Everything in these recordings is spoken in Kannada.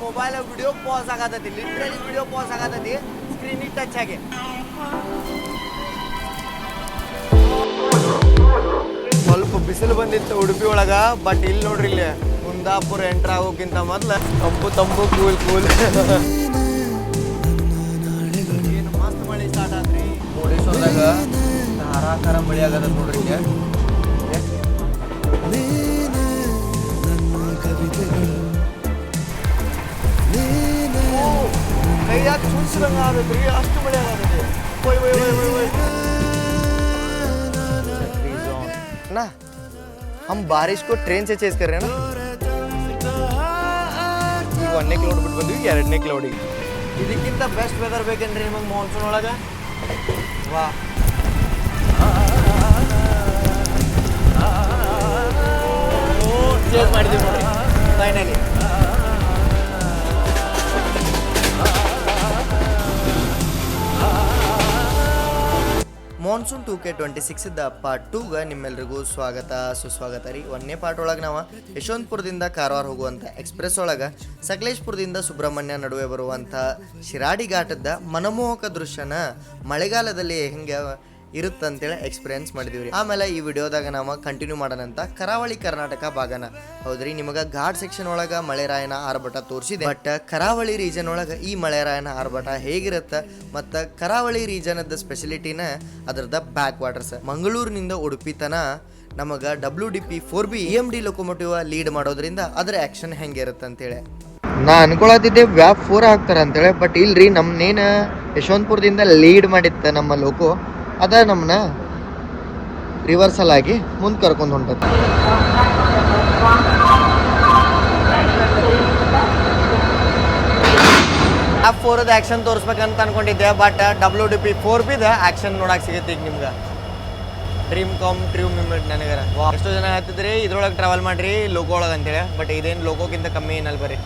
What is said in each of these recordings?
ಮೊಬೈಲ್ ವಿಡಿಯೋ ಪಾಸ್ ಆಗತೈತಿ, ಲಿಟ್ರಲಿ ವಿಡಿಯೋ ಪಾಸ್ ಆಗತೈತಿ ಸ್ಕ್ರೀನಿಗೆ ಟಚ್ ಆಗಿ. ಸ್ವಲ್ಪ ಬಿಸಿಲು ಬಂದಿತ್ತು ಉಡುಪಿ ಒಳಗೆ, ಬಟ್ ಇಲ್ಲಿ ನೋಡ್ರಿ ಇಲ್ಲಿ ಕುಂದಾಪುರ ಎಂಟ್ರ್ ಆಗೋಕ್ಕಿಂತ ಮೊದ್ಲು ತಂಪು ಕೂಲ್ ಏನು ಮಸ್ತ್ ಮಳೆ ಸ್ಟಾರ್ಟ್ ಆದ್ರಿ. ಮುರುಡೇಶ್ವರದಾಗ ಧಾರಾಕಾರ ಮಳೆ ಆಗದ ನೋಡ್ರಿ ಇಲ್ಲಿ. ಕೈಯಾಗ ಚುಂಚಿದಂಗ ಆಗತ್ರಿ, ಅಷ್ಟು ಮಳೆ ಆಗತೈತಿ. ना हम बारिश को ट्रेन से चेस कर रहे हैं ना. ಈಗ 1ನೇ ಕ್ಲೌಡ್ ಬಿಟ್ಟು ಬಂದ್ವಿ, 2ನೇ ಕ್ಲೌಡಿಗೆ. ಇದಕ್ಕಿಂತ ಬೆಸ್ಟ್ ವೆದರ್ ಬೇಕೇನ್ರಿ ನಿಮಗೆ ಮಾನ್ಸೂನ್ ಒಳಗೆ? ವಾ, ಚೇಸ್ ಮಾಡಿದ್ದೀವಿ ನೋಡ್ರಿ ಫೈನಲಿ. ಮಾನ್ಸೂನ್ 2K26 ಪಾರ್ಟ್ 2ಗೆ ನಿಮ್ಮೆಲ್ರಿಗೂ ಸುಸ್ವಾಗತ ರೀ. 1ನೇ ಪಾರ್ಟ್ ಒಳಗೆ ನಾವು ಯಶವಂತಪುರದಿಂದ ಕಾರವಾರ ಹೋಗುವಂಥ ಎಕ್ಸ್ಪ್ರೆಸ್ ಒಳಗೆ ಸಕಲೇಶ್ಪುರದಿಂದ ಸುಬ್ರಹ್ಮಣ್ಯ ನಡುವೆ ಬರುವಂಥ ಶಿರಾಡಿ ಘಾಟದ ಮನಮೋಹಕ ದೃಶ್ಯನ ಮಳೆಗಾಲದಲ್ಲಿ ಹೆಂಗೆ ಇರುತ್ತಂತೇಳಿ ಎಕ್ಸ್ಪೀರಿಯನ್ಸ್ ಮಾಡಿದೀವಿ. ಆಮೇಲೆ ಈ ವಿಡಿಯೋದಾಗ ನಾವು ಕಂಟಿನ್ಯೂ ಮಾಡೋಣಂತ ಕರಾವಳಿ ಕರ್ನಾಟಕ ಭಾಗನ. ಹೌದ್ರಿ, ನಿಮಗೆ ಘಾಟ್ ಸೆಕ್ಷನ್ ಒಳಗೆ ಮಳೆರಾಯನ ಆರ್ಭಟ ತೋರಿಸಿದೆ, ಬಟ್ ಕರಾವಳಿ ರೀಜನ್ ಒಳಗೆ ಈ ಮಳೆರಾಯನ ಆರ್ಭಟ ಹೇಗಿರುತ್ತೆ ಮತ್ತು ಕರಾವಳಿ ರೀಜನದ ಸ್ಪೆಷಲಿಟಿನ ಅದರದ ಬ್ಯಾಕ್ ವಾಟರ್ಸ್. ಮಂಗಳೂರಿನಿಂದ ಉಡುಪಿ ತನ ನಮಗೆ WDP 4B EMD locomotive lead ಮಾಡೋದ್ರಿಂದ ಅದರ ಆ್ಯಕ್ಷನ್ ಹೆಂಗಿರುತ್ತೆ ಅಂತೇಳಿ ನಾ ಅನ್ಕೊಳತಿದ್ದೆ. ವ್ಯಾಪ್ 4 ಹಾಕ್ತಾರೆ ಅಂತೇಳಿ, ಬಟ್ ಇಲ್ರಿ, ನಮ್ಮನ್ನೇನು ಯಶವಂತಪುರದಿಂದ ಲೀಡ್ ಮಾಡಿತ್ತು ನಮ್ಮ ಲೋಕೋ, ಅದ ನಮ್ಮನ್ನ ರಿವರ್ಸಲ್ ಆಗಿ ಮುಂದೆ ಕರ್ಕೊಂಡು ಹೊಂಟದ. ವ್ಯಾಪ್ 4ದ ಆ್ಯಕ್ಷನ್ ತೋರಿಸ್ಬೇಕಂತ ಅನ್ಕೊಂಡಿದ್ದೆ, ಬಟ್ WDP 4Bದ ಆ್ಯಕ್ಷನ್ ನೋಡಕ್ಕೆ ಸಿಗುತ್ತೆ ಈಗ ನಿಮ್ಗೆ. ಡ್ರೀಮ್ ಕಮ್ ಟ್ರೂ ಮೂಮೆಂಟ್ ನನಗರ. ಎಷ್ಟೋ ಜನ ಹೇಳ್ತಿದ್ರಿ ಇದ್ರೊಳಗೆ ಟ್ರಾವೆಲ್ ಮಾಡಿರಿ ಲೋಕೋ ಒಳಗೆ ಅಂತೇಳಿ, ಬಟ್ ಇದೇನು ಲೋಕೋಕ್ಕಿಂತ ಕಮ್ಮಿ ಏನಲ್ಲ ಬರ್ರಿ.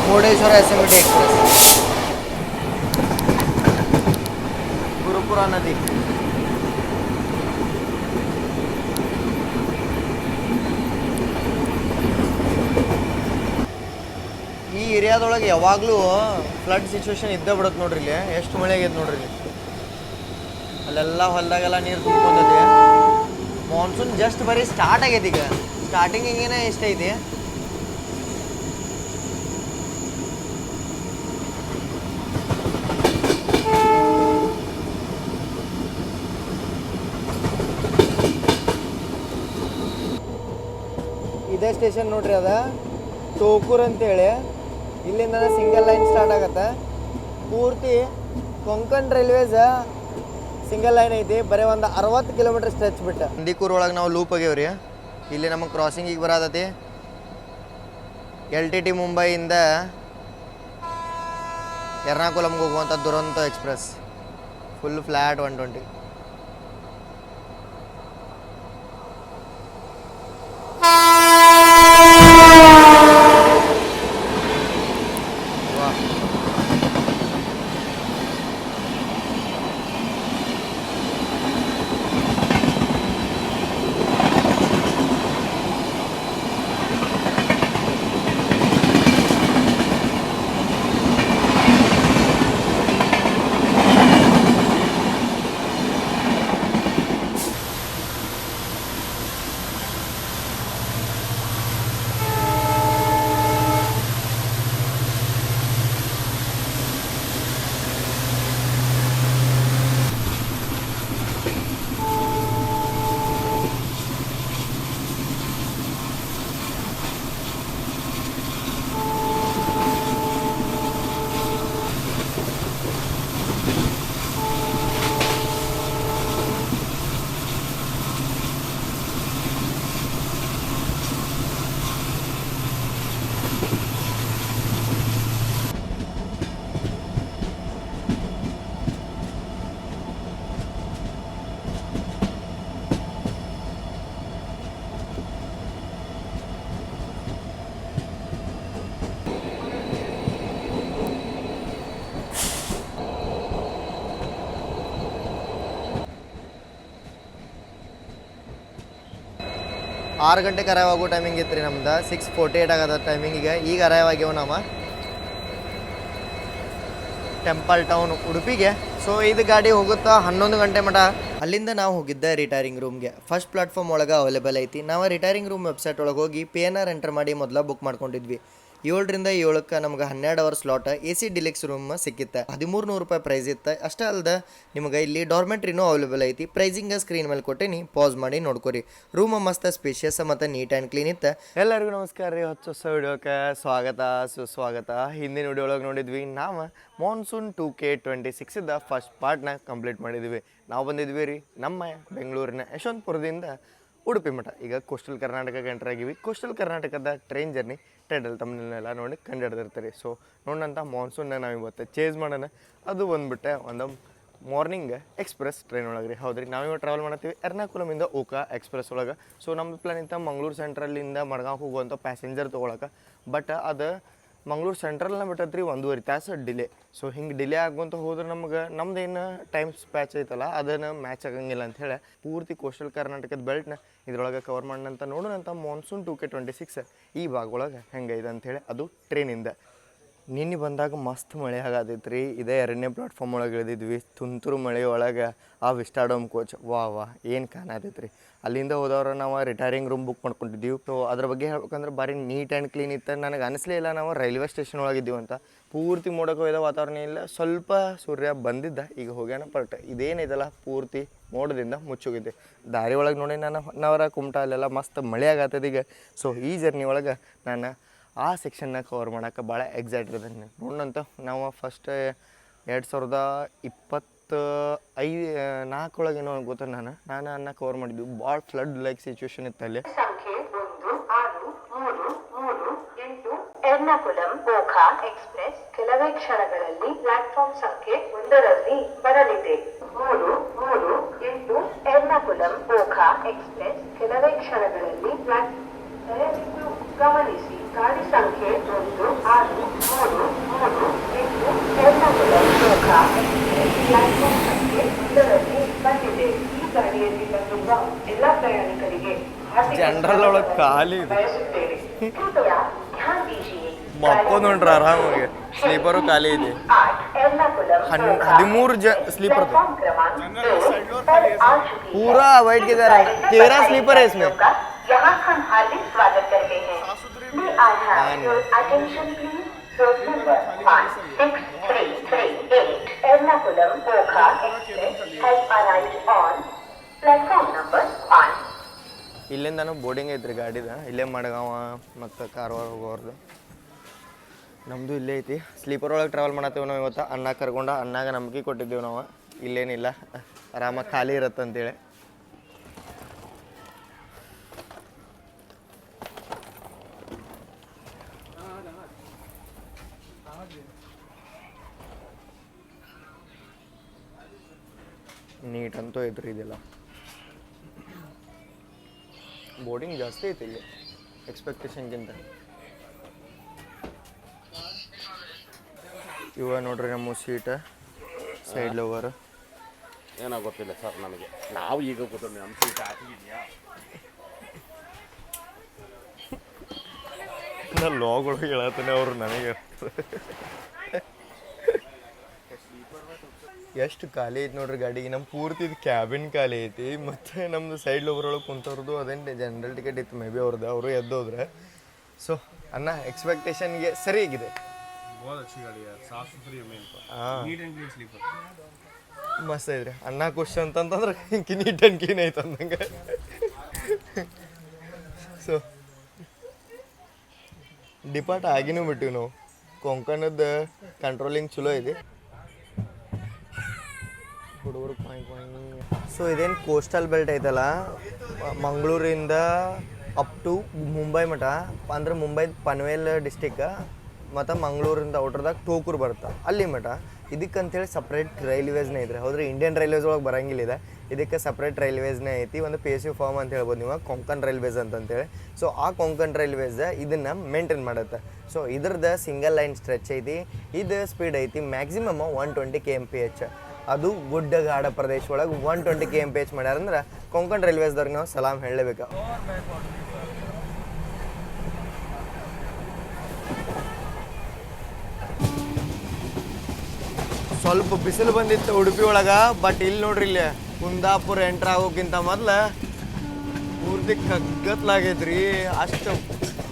ಮುರುಡೇಶ್ವರ SMT ಎಕ್ಸ್ಪ್ರೆಸ್, ಗುರುಪುರ ನದಿ. ಈ ಏರಿಯಾದೊಳಗೆ ಯಾವಾಗಲೂ ಫ್ಲಡ್ ಸಿಚುವೇಶನ್ ಇದ್ದೇ ಬಿಡುತ್ತೆ ನೋಡ್ರಿ. ಇಲ್ಲಿ ಎಷ್ಟು ಮಳೆ ಆಗೈತೆ ನೋಡ್ರಿ. ಇಲ್ಲಿ ಅಲ್ಲೆಲ್ಲ ಹೊಲದಾಗೆಲ್ಲ ನೀರು ತುಂಬ್ಕೊಂಡೈತಿ. ಮಾನ್ಸೂನ್ ಜಸ್ಟ್ ಬರೀ ಸ್ಟಾರ್ಟ್ ಆಗೈತಿ. ಈಗ ಸ್ಟಾರ್ಟಿಂಗ್ ಹಿಂಗೇನೆ ಎಷ್ಟೈತಿ. ಇದೇ ಸ್ಟೇಷನ್ ನೋಡ್ರಿ, ಅದ ಟೋಕೂರ್ ಅಂತೇಳಿ. ಇಲ್ಲಿಂದ ಸಿಂಗಲ್ ಲೈನ್ ಸ್ಟಾರ್ಟ್ ಆಗತ್ತೆ. ಪೂರ್ತಿ ಕೊಂಕಣ್ ರೈಲ್ವೇಸ್ ಸಿಂಗಲ್ ಲೈನ್ ಐತಿ, ಬರೀ ಒಂದು 60 ಕಿಲೋಮೀಟರ್ ಸ್ಟ್ರೆಚ್ ಬಿಟ್ಟು. ನಂದಿಕೂರ್ ಒಳಗೆ ನಾವು ಲೂಪ್ ಆಗ್ಯಾವ್ರಿ. ಇಲ್ಲಿ ನಮಗೆ ಕ್ರಾಸಿಂಗಿಗೆ ಬರತೈತಿ. LTT ಮುಂಬೈಯಿಂದ ಎರ್ನಾಕುಲಮ್ಗೆ ಹೋಗುವಂಥ ದುರಂತ ಎಕ್ಸ್ಪ್ರೆಸ್, ಫುಲ್ ಫ್ಲ್ಯಾಟ್ 120. 6 ಗಂಟೆಗೆ ಅರೈವ್ ಆಗೋ ಟೈಮಿಂಗ್ ಇತ್ತು ರೀ ನಮ್ದು 6:48 ಆಗದ ಟೈಮಿಂಗಿಗೆ. ಈಗ ಅರೈವ್ ಆಗ್ಯಾವ ನಾವು ಟೆಂಪಲ್ ಟೌನ್ ಉಡುಪಿಗೆ. ಸೊ ಇದು ಗಾಡಿ ಹೋಗುತ್ತಾ 11 ಗಂಟೆ ಮಟ. ಅಲ್ಲಿಂದ ನಾವು ಹೋಗಿದ್ದೆ ರಿಟೈರಿಂಗ್ ರೂಮ್ಗೆ. ಫಸ್ಟ್ ಪ್ಲಾಟ್ಫಾರ್ಮ್ ಒಳಗೆ ಅವೈಲೇಬಲ್ ಐತಿ. ನಾವು ರಿಟೈರಿಂಗ್ ರೂಮ್ ವೆಬ್ಸೈಟ್ ಒಳಗೆ ಹೋಗಿ PNR ಎಂಟರ್ ಮಾಡಿ ಮೊದಲ ಬುಕ್ ಮಾಡ್ಕೊಂಡಿದ್ವಿ. 7ರಿಂದ 7ಕ್ಕೆ ನಮ್ಗೆ 12 hour slot AC deluxe room ಸಿಕ್ಕಿತ್ತೆ. 1300 ರೂಪಾಯಿ ಪ್ರೈಸ್ ಇತ್ತು. ಅಷ್ಟೇ ಅಲ್ಲದೆ ನಿಮಗೆ ಇಲ್ಲಿ ಡಾರ್ಮೆಟ್ರಿನೂ ಅವೈಲೇಬಲ್ ಐತಿ. ಪ್ರೈಸಿಂಗ್ ಸ್ಕ್ರೀನ್ ಮೇಲೆ ಕೊಟ್ಟಿನಿ, ಪಾಸ್ ಮಾಡಿ ನೋಡ್ಕೊರಿ. ರೂಮ್ ಮಸ್ತ್ ಸ್ಪೇಷಿಯಸ್ ಮತ್ತು ನೀಟ್ ಆ್ಯಂಡ್ ಕ್ಲೀನ್ ಇತ್ತು. ಎಲ್ಲರಿಗೂ ನಮಸ್ಕಾರ ರೀ. ಹೊಸ ವಿಡಿಯೋಕ್ಕೆ ಸ್ವಾಗತ ಸುಸ್ವಾಗತ. ಹಿಂದಿನ ವಿಡಿಯೋ ಒಳಗೆ ನೋಡಿದ್ವಿ ನಾವು ಮಾನ್ಸೂನ್ 2K26 ಫಸ್ಟ್ ಪಾರ್ಟ್ನ ಕಂಪ್ಲೀಟ್ ಮಾಡಿದ್ವಿ. ನಾವು ಬಂದಿದ್ವಿ ರೀ ನಮ್ಮ ಬೆಂಗಳೂರಿನ ಯಶವಂತಪುರದಿಂದ ಉಡುಪಿ ಮಠ. ಈಗ ಕೋಸ್ಟಲ್ ಕರ್ನಾಟಕಕ್ಕೆ ಎಂಟರ್ ಆಗಿವಿ. ಕೋಸ್ಟಲ್ ಕರ್ನಾಟಕದ ಟ್ರೈನ್ ಜರ್ನಿ ಟೈಟಲ್ ತಮ್ಮನ್ನೆಲ್ಲ ನೋಡಿ ಕಂಡು. ಸೊ ನೋಡೋಂಥ ಮಾನ್ಸೂನ್ನ ನಾವು ಇವತ್ತು ಚೇಂಜ್ ಮಾಡೋಣ. ಅದು ಬಂದುಬಿಟ್ಟೆ ಒಂದು ಮಾರ್ನಿಂಗ್ ಎಕ್ಸ್ಪ್ರೆಸ್ ಟ್ರೈನ್ ಒಳಗೆ ರೀ. ಹೌದು ರೀ, ನಾವಿವಾಗ ಟ್ರಾವೆಲ್ ಮಾಡ್ತೀವಿ ಎರ್ನಾಕುಲಮಿಂದ ಓಕಾ ಎಕ್ಸ್ಪ್ರೆಸ್ ಒಳಗೆ. ಸೊ ನಮ್ಮ ಪ್ಲಾನ್ ಇಂಥ ಮಂಗಳೂರು ಸೆಂಟ್ರಲ್ಲಿಂದ ಮಡ್ಗಾಂವ್ ಹೋಗುವಂಥ ಪ್ಯಾಸೆಂಜರ್ ತೊಗೊಳಕ್ಕೆ. ಬಟ್ ಅದು ಮಂಗಳೂರು ಸೆಂಟ್ರಲ್ನ ಬಿಟ್ಟದ್ರಿ 1.5 ತಾಸು ಡಿಲೇ. ಸೊ ಹಿಂಗೆ ಡಿಲೇ ಆಗುವಂತ ಹೋದ್ರೆ ನಮ್ಗೆ ನಮ್ದೇನು ಟೈಮ್ ಸ್ಪ್ಯಾಚ್ ಐತಲ್ಲ ಅದನ್ನು ಮ್ಯಾಚ್ ಆಗಂಗಿಲ್ಲ ಅಂಥೇಳಿ ಪೂರ್ತಿ ಕೋಸ್ಟಲ್ ಕರ್ನಾಟಕದ ಬೆಲ್ಟ್ನ ಇದ್ರೊಳಗೆ ಕವರ್ ಮಾಡೋಣಂತ ನೋಡೋಣಂತ ಮಾನ್ಸೂನ್ 2K26 ಈ ಭಾಗ ಒಳಗೆ ಹೆಂಗೈತೆ ಅಂಥೇಳಿ. ಅದು ಟ್ರೈನಿಂದ ನಿನ್ನೆ ಬಂದಾಗ ಮಸ್ತ್ ಮಳೆ ಆಗತೈತೆ ರೀ. ಇದೇ 2ನೇ ಪ್ಲಾಟ್ಫಾರ್ಮ್ ಒಳಗೆ ಇಳಿದಿದ್ವಿ. ತುಂತುರು ಮಳೆ ಒಳಗೆ ಆ ವಿಸ್ಟಾಡೋಮ್ ಕೋಚ್ ವಾ ಏನು ಕಾಣತೈತೆ ರೀ. ಅಲ್ಲಿಂದ ಹೋದವ್ರು ನಾವು ರಿಟೈರಿಂಗ್ ರೂಮ್ ಬುಕ್ ಮಾಡ್ಕೊಂಡಿದ್ದೀವಿ. ಸೊ ಅದ್ರ ಬಗ್ಗೆ ಹೇಳ್ಬೇಕಂದ್ರೆ ಭಾರಿ ನೀಟ್ ಆ್ಯಂಡ್ ಕ್ಲೀನ್ ಇತ್ತು. ನನಗೆ ಅನಿಸ್ಲೇ ಇಲ್ಲ ನಾವು ರೈಲ್ವೆ ಸ್ಟೇಷನ್ ಒಳಗಿದ್ದೀವಿ ಅಂತ. ಪೂರ್ತಿ ಮೋಡಕ್ಕೆ ಹೋಯ್ದ ವಾತಾವರಣ ಇಲ್ಲ. ಸ್ವಲ್ಪ ಸೂರ್ಯ ಬಂದಿದ್ದ, ಈಗ ಹೋಗ್ಯಾನ. ಬಟ್ ಇದೇನೈತಲ್ಲ ಪೂರ್ತಿ ಮೋಡದಿಂದ ಮುಚ್ಚೋಗಿದೆ. ದಾರಿ ಒಳಗೆ ನೋಡಿ ನಾನು ಹೊನ್ನಾವರ ಕುಮಟಾ ಅಲ್ಲೆಲ್ಲ ಮಸ್ತ್ ಮಳೆ ಆಗತ್ತದ ಈಗ. ಸೊ ಈ ಜರ್ನಿ ಒಳಗೆ ನಾನು ಆ ಸೆಕ್ಷನ್ನ ಕವರ್ ಮಾಡೋಕೆ ಭಾಳ ಎಕ್ಸೈಟೆಡ್ ಇದ್ದೀನಿ. ನೋಡೋಣಂತ ನಾವು ಫಸ್ಟ್ 2024 ಒಳಗೇನೋ ಗೊತ್ತ ನಾನು ಅನ್ನ ಕವರ್ ಮಾಡಿದ್ವಿ. ಭಾಳ ಫ್ಲಡ್ ಲೈಕ್ ಸಿಚುವೇಶನ್ ಇತ್ತು ಅಲ್ಲಿ. ಸಂಖ್ಯೆ 1633 ಎರ್ನಾಕುಲಂ ಓಖಾ ಎಕ್ಸ್ಪ್ರೆಸ್ ಕೆಲವೇ ಕ್ಷಣಗಳಲ್ಲಿ ಪ್ಲಾಟ್ಫಾರ್ಮ್ ಸಂಖ್ಯೆ 1ರಲ್ಲಿ ಬರಲಿದೆ. 338 ಎರ್ನಾಕುಲಂ ಓಖಾ ಎಕ್ಸ್ಪ್ರೆಸ್ ಕೆಲವೇ ಕ್ಷಣಗಳಲ್ಲಿ ದಯವಿಟ್ಟು ಗಮನಿಸಿ. ಗಾಡಿ ಸಂಖ್ಯೆ 1633 ಎರ್ನಾಕುಲಂ ಓಖಾ ಎಕ್ಸ್ಪ್ರೆಸ್ ಪ್ಲಾಟ್ಫಾರ್ಮ್ ಸಂಖ್ಯೆ 1ರಲ್ಲಿ ಬಂದಿದೆ. ಈ ಗಾಡಿಯಲ್ಲಿ ಬಂದಿರುವ ಎಲ್ಲ ಪ್ರಯಾಣಿಕರಿಗೆ ಜನರಲ್ ಒಳಗೆ ಖಾಲಿ ಬಯಸುತ್ತೇವೆ. ಕೃಪಯಾ ಧ್ಯಾನ್ ದೀಜಿಯೇ. ಮಕ್ಕೊಂಡ್ರಿ ಆರಾಮಾಗಿ. ಸ್ಲೀಪರು ಖಾಲಿ ಇದೆ. 13 ಸ್ಲೀಪರ್ पूरा अवॉइड किधर है. 13 स्लीपर है इसमें. यहाँ हम हार्दिक स्वागत करते हैं. May I have your attention please? Road number 16338 Ernakulam Okha Express has arrived on platform number 1. ಇಲ್ಲಿಂದನೂ boarding ಐತ್ರಿ ಗಾಡಿದ. ಇಲ್ಲೇ ಮಡ್ಗಾಂವ ಮತ್ತು ಕಾರವಾರ ಹೋಗೋರ್ದು. ನಮ್ಮದು ಇಲ್ಲೇ ಐತಿ. ಸ್ಲೀಪರ್ ಒಳಗೆ ಟ್ರಾವೆಲ್ ಮಾಡತ್ತೇವೆ ನಾವು ಇವತ್ತು. ಅನ್ನ ಕರ್ಕೊಂಡು ಅನ್ನಾಗ ನಂಬಿಕೆ ಕೊಟ್ಟಿದ್ದೇವೆ ನಾವು. ಇಲ್ಲೇನಿಲ್ಲ, ಆರಾಮಾಗಿ ಖಾಲಿ ಇರತ್ತಂತೇಳಿ. ನೀಟ್ ಅಂತೂ ಐತ್ರಿ ಇದೆಲ್ಲ. ಬೋರ್ಡಿಂಗ್ ಜಾಸ್ತಿ ಐತಿ ಇಲ್ಲಿ ಎಕ್ಸ್ಪೆಕ್ಟೇಷನ್ಗಿಂತ. ಇವ ನೋಡ್ರಿ ನಮ್ಮ ಸೀಟ ಸೈಡ್ ಲೋವರ್. ಏನೋ ಗೊತ್ತಿಲ್ಲ ಸರ್ ನನಗೆ. ನಾವು ಈಗ ಗೊತ್ತಿಲ್ಲ ನಮ್ಮ ಸೀಟ್ ಆಗಿದೆಯಾ ನಾನು ಲಾಗಳು ಹೇಳತ್ತಾನೆ ಅವರು ನನಗೆ. ಎಷ್ಟು ಖಾಲಿ ಐತಿ ನೋಡ್ರಿ ಗಾಡಿಗೆ. ನಮ್ಮ ಪೂರ್ತಿ ಇದು ಕ್ಯಾಬಿನ್ ಖಾಲಿ ಐತಿ. ಮತ್ತು ನಮ್ಮದು ಸೈಡ್ ಲೋವರ್ ಒಳಗೆ ಕುಂತವ್ರದ್ದು ಅದೇನು ಜನರಲ್ ಟಿಕೆಟ್ ಇತ್ತು ಮೇ ಬಿ ಅವ್ರದ್ದು. ಅವರು ಎದ್ದೋದ್ರೆ. ಸೊ ಅನ್ನ ಎಕ್ಸ್ಪೆಕ್ಟೇಷನ್ಗೆ ಸರಿಯಾಗಿದೆ. ಮಸ್ತ್ ಐತ್ರಿ. ಅನ್ನ ಖುಷಿ ಅಂತಂದ್ರೆ ನೀಟ್ ಆ್ಯಂಡ್ ಕ್ಲೀನ್ ಐತೆ ಅಂದಂಗೆ. ಸೊ ಡಿಪಾರ್ಟ್ ಆಗಿನೂ ಬಿಟ್ಟಿವಿ ನಾವು. ಕೊಂಕಣದ ಕಂಟ್ರೋಲಿಂಗ್ ಚಲೋ ಇದೆ. ಹುಡುಗರು ಸೊ ಇದೇನು ಕೋಸ್ಟಲ್ ಬೆಲ್ಟ್ ಐತಲ್ಲ, ಮಂಗಳೂರಿಂದ ಅಪ್ ಟು ಮುಂಬೈ ಮಠ. ಅಂದ್ರೆ ಮುಂಬೈ ಪನ್ವೇಲ್ ಡಿಸ್ಟಿಕ್ ಮತ್ತು ಮಂಗಳೂರಿಂದ ಔಟ್ರದಾಗ ಟೋಕೂರು ಬರುತ್ತೆ ಅಲ್ಲಿ ಮಠ. ಇದಕ್ಕಂತೇಳಿ ಸಪ್ರೇಟ್ ರೈಲ್ವೇಸ್ನೇ ಐತ್ರಿ. ಹೌದ್ರಿ, ಇಂಡಿಯನ್ ರೈಲ್ವೇಸ್ ಒಳಗೆ ಬರೋಂಗಿಲ್ಲ ಇದೆ. ಇದಕ್ಕೆ ಸಪ್ರೇಟ್ ರೈಲ್ವೇಸ್ನೇ ಐತಿ. ಒಂದು PSU ಫಾರ್ಮ್ ಅಂತ ಹೇಳ್ಬೋದು ನೀವು, ಕೊಂಕಣ್ ರೈಲ್ವೇಸ್ ಅಂತಂತೇಳಿ. ಸೊ ಆ ಕೊಂಕಣ್ ರೈಲ್ವೇಸ್ ಇದನ್ನು ಮೇಂಟೈನ್ ಮಾಡುತ್ತೆ. ಸೊ ಇದ್ರದ್ದು ಸಿಂಗಲ್ ಲೈನ್ ಸ್ಟ್ರೆಚ್ ಐತಿ. ಇದು ಸ್ಪೀಡ್ ಐತಿ ಮ್ಯಾಕ್ಸಿಮಮ್ 120 kmph. ಅದು ಗುಡ್ಡ ಗಾಡ ಪ್ರದೇಶ ಒಳಗೆ 120 kmph ಮಾಡ್ಯಾರಂದ್ರೆ ಕೊಂಕಣ್ ರೈಲ್ವೇಸ್ದವ್ರಿಗೆ ನಾವು ಸಲಾಮ್ ಹೇಳಲೇಬೇಕು. ಸ್ವಲ್ಪ ಬಿಸಿಲು ಬಂದಿತ್ತು ಉಡುಪಿ ಒಳಗೆ. ಬಟ್ ಇಲ್ಲಿ ನೋಡ್ರಿ, ಇಲ್ಲಿ ಕುಂದಾಪುರ ಎಂಟ್ರ್ ಆಗೋಕ್ಕಿಂತ ಮೊದ್ಲು ಪೂರ್ತಿ ಕಗ್ಗತ್ಲಾಗೈತ್ರಿ. ಅಷ್ಟು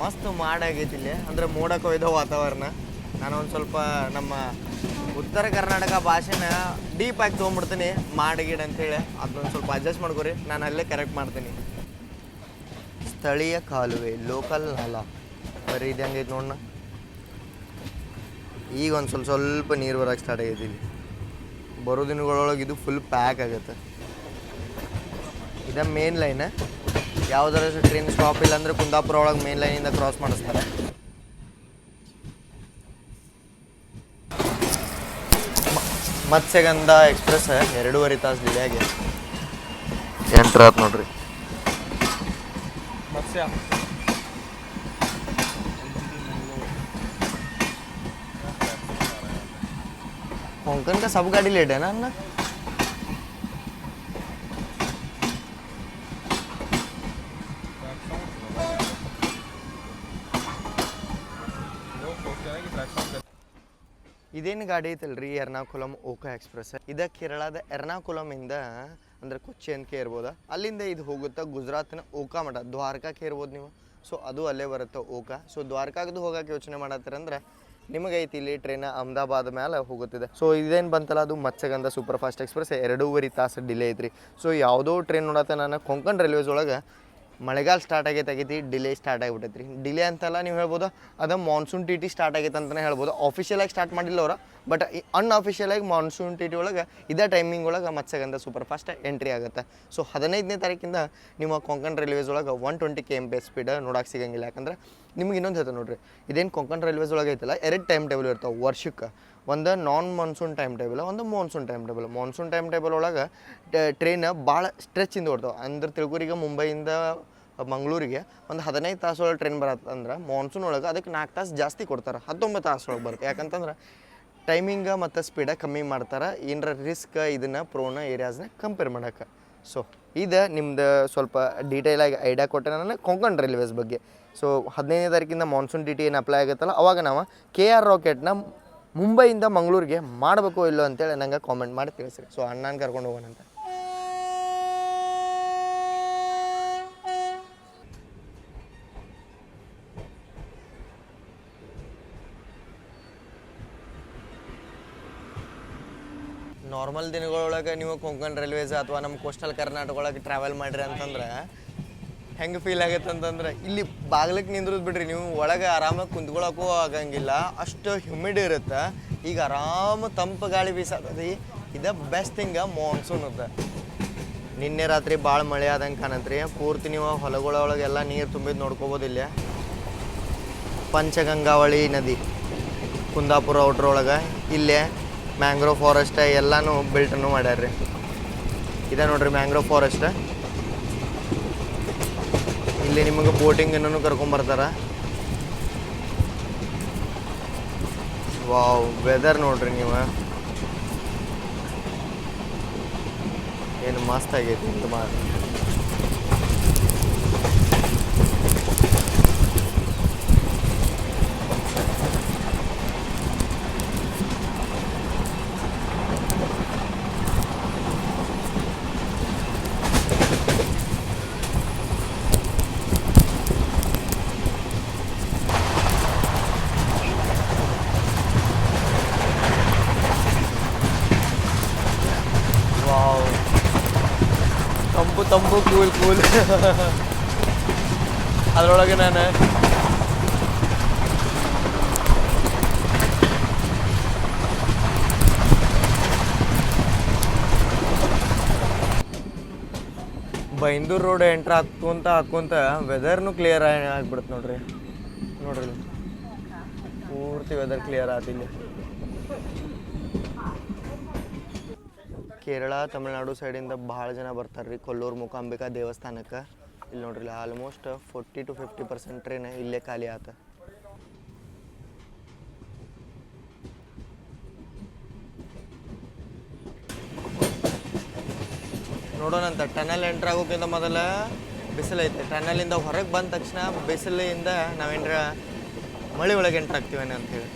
ಮಸ್ತ್ ಮಾಡಾಗೈತಿ ಇಲ್ಲಿ. ಅಂದರೆ ಮೋಡಕ್ಕೆ ಒಯ್ದ ವಾತಾವರಣ. ನಾನು ಒಂದು ಸ್ವಲ್ಪ ನಮ್ಮ ಉತ್ತರ ಕರ್ನಾಟಕ ಭಾಷೆನ ಡೀಪಾಗಿ ತೊಗೊಂಬಿಡ್ತೀನಿ, ಮಾಡಗಿಡ ಅಂತೇಳಿ. ಅದನ್ನೊಂದು ಸ್ವಲ್ಪ ಅಡ್ಜಸ್ಟ್ ಮಾಡ್ಕೊರಿ, ನಾನು ಅಲ್ಲೇ ಕರೆಕ್ಟ್ ಮಾಡ್ತೀನಿ. ಸ್ಥಳೀಯ ಕಾಲುವೆ, ಲೋಕಲ್ ನಾಲ, ಬರೀ ಇದು ಹೆಂಗೈತೆ ನೋಡೋಣ. ಈಗ ಒಂದು ಸ್ವಲ್ಪ ನೀರು ಬರೋಕ್ಕೆ ಸ್ಟಾರ್ಟ್ ಆಗೈತಿ. ಇಲ್ಲಿ ಬರೋ ದಿನಗಳೊಳಗೆ ಇದು ಫುಲ್ ಪ್ಯಾಕ್ ಆಗುತ್ತೆ. ಇದು ಮೇನ್ ಲೈನ್. ಯಾವ್ದಾರ ಟ್ರೈನ್ ಸ್ಟಾಪ್ ಇಲ್ಲ ಅಂದರೆ ಕುಂದಾಪುರ ಒಳಗೆ ಮೇನ್ ಲೈನಿಂದ ಕ್ರಾಸ್ ಮಾಡಿಸ್ತಾರೆ. ಮತ್ಸ್ಯಗಂಧ ಎಕ್ಸ್ಪ್ರೆಸ್ 2.5 ತಾಸು ಡಿಲೇ ಆಗಿ ಎಂಟ್ರ್ ಆಯ್ತು ನೋಡ್ರಿ. ಮತ್ಸ್ಯ कोंकण का सब गाड़ी लेट है ना अन्ना? ಇದೇನು ಗಾಡಿ ಐತಲ್ರಿ, ಎರ್ನಾಕುಲಂ ಓಕಾ ಎಕ್ಸ್ಪ್ರೆಸ್. ಇದು ಕೇರಳದ ಎರ್ನಾಕುಲಮಿಂದ ಅಂದರೆ ಕೊಚ್ಚಿ ಅಂತ ಇರ್ಬೋದ, ಅಲ್ಲಿಂದ ಇದು ಹೋಗುತ್ತೆ ಗುಜರಾತ್ನ ಓಕಾ ಮಠ, ದ್ವಾರಕಾಕ್ಕೆ ಇರ್ಬೋದು ನೀವು. ಸೊ ಅದು ಅಲ್ಲೇ ಬರುತ್ತೆ ಓಕಾ. ಸೊ ದ್ವಾರಕಾಗದು ಹೋಗೋಕೆ ಯೋಚನೆ ಮಾಡತ್ತೀರಂದ್ರೆ ನಿಮಗೈತಿ ಇಲ್ಲಿ ಟ್ರೈನ್ ಅಹಮದಾಬಾದ್ ಮೇಲೆ ಹೋಗುತ್ತಿದೆ. ಸೊ ಇದೇನು ಬಂತಲ್ಲ, ಅದು ಮತ್ಸ್ಯಗಂಧ ಸೂಪರ್ ಫಾಸ್ಟ್ ಎಕ್ಸ್ಪ್ರೆಸ್ 2.5 ತಾಸು ಡಿಲೇ ಐತ್ರಿ. ಸೊ ಯಾವುದೋ ಟ್ರೈನ್ ನೋಡತ್ತೆ ನಾನು ಕೊಂಕಣ್ ರೈಲ್ವೇಸ್ ಒಳಗೆ ಮಳೆಗಾಲ ಸ್ಟಾರ್ಟ್ ಆಗೈತೆ ಡಿಲೇ ಸ್ಟಾರ್ಟ್ ಆಗಿಬಿಟ್ಟೈತೆ ರೀ. ಡಿಲೇ ಅಂತಲ್ಲ ನೀವು ಹೇಳ್ಬೋದು, ಅದು ಮಾನ್ಸೂನ್ ಟಿ ಟಿ ಸ್ಟಾರ್ಟ್ ಆಗೈತೆ ಅಂತಲೇ ಹೇಳ್ಬೋದು. ಆಫಿಷಿಯಲಾಗಿ ಸ್ಟಾರ್ಟ್ ಮಾಡಿಲ್ಲ ಅವ್ರು, ಬಟ್ ಅನ್ಅಫಿಷಿಯಲಾಗಿ ಮಾನ್ಸೂನ್ ಟಿ ಟಿ ಒಳಗೆ ಇದೇ ಟೈಮಿಂಗ್ ಒಳಗೆ ಮತ್ಸ್ಯಗಂಧ ಸೂಪರ್ ಫಾಸ್ಟ್ ಎಂಟ್ರಿ ಆಗುತ್ತೆ. ಸೊ 15ನೇ ತಾರೀಕಿಂದ ನಿಮ್ಮ ಕೊಂಕಣ್ ರೈಲ್ವೇಸ್ ಒಳಗೆ 120 km ಸ್ಪೀಡ್ ನೋಡೋಕೆ ಸಿಗಂಗಿಲ್ಲ. ಯಾಕಂದ್ರೆ ನಿಮ್ಗೆ ಇನ್ನೊಂದು ಹೇಳ್ತಾರೆ ನೋಡ್ರಿ, ಇದೇನು ಕೊಂಕಣ್ ರೈಲ್ವೇಸ್ ಒಳಗೆ ಐತಲ್ಲ, 2 ಟೈಮ್ ಟೇಬಲ್ ಇರ್ತಾವೆ ವರ್ಷಕ್ಕೆ. ಒಂದು ನಾನ್ ಮಾನ್ಸೂನ್ ಟೈಮ್ ಟೇಬಲ್, ಒಂದು monsoon time table. Monsoon time table ಒಳಗೆ ಟ್ರೈನ್ ಭಾಳ ಸ್ಟ್ರೆಚಿಂದ ಓಡ್ತಾವೆ. ಅಂದ್ರೆ ತಿಳ್ಕೊರಿಗೆ ಮುಂಬೈಯಿಂದ ಮಂಗಳೂರಿಗೆ ಒಂದು 15 ತಾಸೊಳಗೆ ಟ್ರೈನ್ ಬರತ್ತೆ ಅಂದ್ರೆ ಮಾನ್ಸೂನ್ ಒಳಗೆ ಅದಕ್ಕೆ 4 ತಾಸು ಜಾಸ್ತಿ ಕೊಡ್ತಾರೆ, 19 ತಾಸೊಳಗೆ ಬರುತ್ತೆ. ಯಾಕಂತಂದ್ರೆ ಟೈಮಿಂಗ ಮತ್ತು ಸ್ಪೀಡ ಕಮ್ಮಿ ಮಾಡ್ತಾರೆ, ಏನರ ರಿಸ್ಕ್ ಇದನ್ನು ಪ್ರೋನ ಏರಿಯಾಸ್ನ ಕಂಪೇರ್ ಮಾಡೋಕ್ಕೆ. ಸೊ ಇದು ನಿಮ್ದು ಸ್ವಲ್ಪ ಡೀಟೇಲಾಗಿ ಐಡಿಯಾ ಕೊಟ್ಟೆ ನಾನು ಕೊಂಕಣ್ ರೈಲ್ವೇಸ್ ಬಗ್ಗೆ. ಸೊ 15ನೇ ತಾರೀಕಿಂದ ಮಾನ್ಸೂನ್ ಟಿ ಟಿ ಏನು ಅಪ್ಲೈ ಆಗುತ್ತಲ್ಲ, ಅವಾಗ ನಾವು KR ರಾಕೆಟ್ನ ಮುಂಬೈಯಿಂದ ಮಂಗಳೂರಿಗೆ ಮಾಡಬೇಕು ಇಲ್ಲೋ ಅಂತೇಳಿ ನಂಗೆ ಕಾಮೆಂಟ್ ಮಾಡಿ ತಿಳಿಸ್ರಿ. ಸೊ ಅಣ್ಣನ ಕರ್ಕೊಂಡು ಹೋಗೋಣ ಅಂತ. ನಾರ್ಮಲ್ ದಿನಗಳೊಳಗೆ ನೀವು ಕೊಂಕಣ್ ರೈಲ್ವೇಸ್ ಅಥವಾ ನಮ್ಮ ಕೋಸ್ಟಲ್ ಕರ್ನಾಟಕ ಒಳಗೆ ಟ್ರಾವೆಲ್ ಮಾಡಿರಿ ಅಂತಂದ್ರೆ ಹೆಂಗೆ ಫೀಲ್ ಆಗತ್ತೆ ಅಂತಂದ್ರೆ, ಇಲ್ಲಿ ಬಾಗ್ಲಕ್ಕೆ ನಿಂದ್ರದ್ ಬಿಡ್ರಿ, ನೀವು ಒಳಗೆ ಆರಾಮಾಗಿ ಕುಂತ್ಕೊಳ್ಳೋಕ್ಕೂ ಆಗಂಗಿಲ್ಲ, ಅಷ್ಟು ಹ್ಯುಮಿಡ್ ಇರುತ್ತೆ. ಈಗ ಆರಾಮ ತಂಪು ಗಾಳಿ ಬೀಸತ್ತದಿ. ಇದು ಬೆಸ್ಟ್ ಥಿಂಗ ಮಾನ್ಸೂನ್ ಅದ. ನಿನ್ನೆ ರಾತ್ರಿ ಭಾಳ ಮಳೆ ಆದಂಗೆ ಕಾಣತ್ರಿ. ಪೂರ್ತಿ ನೀವು ಹೊಲಗಳೊಳಗೆಲ್ಲ ನೀರು ತುಂಬಿದ್ದು ನೋಡ್ಕೋಬೋದು. ಇಲ್ಲೇ ಪಂಚಗಂಗಾವಳಿ ನದಿ ಕುಂದಾಪುರ ಔಟ್ರೊಳಗೆ ಇಲ್ಲೇ ಮ್ಯಾಂಗ್ರೋವ್ ಫಾರೆಸ್ಟ್ ಎಲ್ಲನೂ ಬಿಲ್ಟನ್ನು ಮಾಡ್ಯಾರ್ರಿ. ಇದೆ ನೋಡ್ರಿ ಮ್ಯಾಂಗ್ರೋವ್ ಫಾರೆಸ್ಟ್. ಇಲ್ಲಿ ನಿಮಗೆ ಬೋಟಿಂಗ್ ಇನ್ನೂ ಕರ್ಕೊಂಬರ್ತಾರೆ. ವಾವ್, ವೆದರ್ ನೋಡ್ರಿ ನೀವು ಏನು ಮಸ್ತ್ ಆಗೈತಿ ಇದು ಮಾಡಿ. ತಂಪು ಕೂಲ್ ಅದರೊಳಗೆ ನಾನು ಬೈಂದೂರು ರೋಡ್ ಎಂಟ್ರ್ ಹಾಕ್ಕೊಂತ ವೆದರ್ನು ಕ್ಲಿಯರ್ ಆಗಿಬಿಡುತ್ತೆ ನೋಡ್ರಿ. ಪೂರ್ತಿ ವೆದರ್ ಕ್ಲಿಯರ್ ಆತಿಲ್ಲ. ಕೇರಳ ತಮಿಳ್ನಾಡು ಸೈಡಿಂದ ಭಾಳ ಜನ ಬರ್ತಾರೆ ರೀ ಕೊಲ್ಲೂರು ಮೂಕಾಂಬಿಕಾ ದೇವಸ್ಥಾನಕ್ಕೆ. ಇಲ್ಲಿ ನೋಡ್ರಿ ಆಲ್ಮೋಸ್ಟ್ 40 to 50% ಟ್ರೈನ್ ಇಲ್ಲೇ ಖಾಲಿ ಆತ. ನೋಡೋಣಂತ. ಟನಲ್ ಎಂಟ್ರ್ ಆಗೋಕ್ಕಿಂತ ಮೊದಲ ಬಿಸಿಲೈತೆ. ಟನಲಿಂದ ಹೊರಗೆ ಬಂದ ತಕ್ಷಣ ಬಿಸಿಲಿಂದ ನಾವೇನ್ರ ಮಳೆ ಒಳಗೆ ಎಂಟ್ರ್ ಆಗ್ತೀವೇನೆ ಅಂಥೇಳಿ.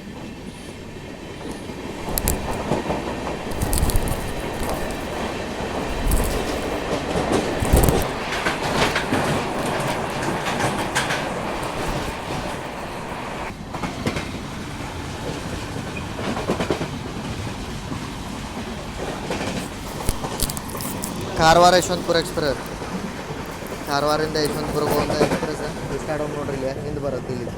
ಕಾರವಾರ ಯಶವಂತಪುರ ಎಕ್ಸ್ಪ್ರೆಸ್, ಕಾರವಾರಿಂದ ಯಶವಂತಪುರಕ್ಕೆ ಹೋಗುವಂಥ ಎಕ್ಸ್ಪ್ರೆಸ್ ಈ ಕಡೆ ಹೋಗಿ ನೋಡ್ರಿ ಇಲ್ಲಿ ಹಿಂದೆ ಬರುತ್ತೆ ಇಲ್ಲಿ.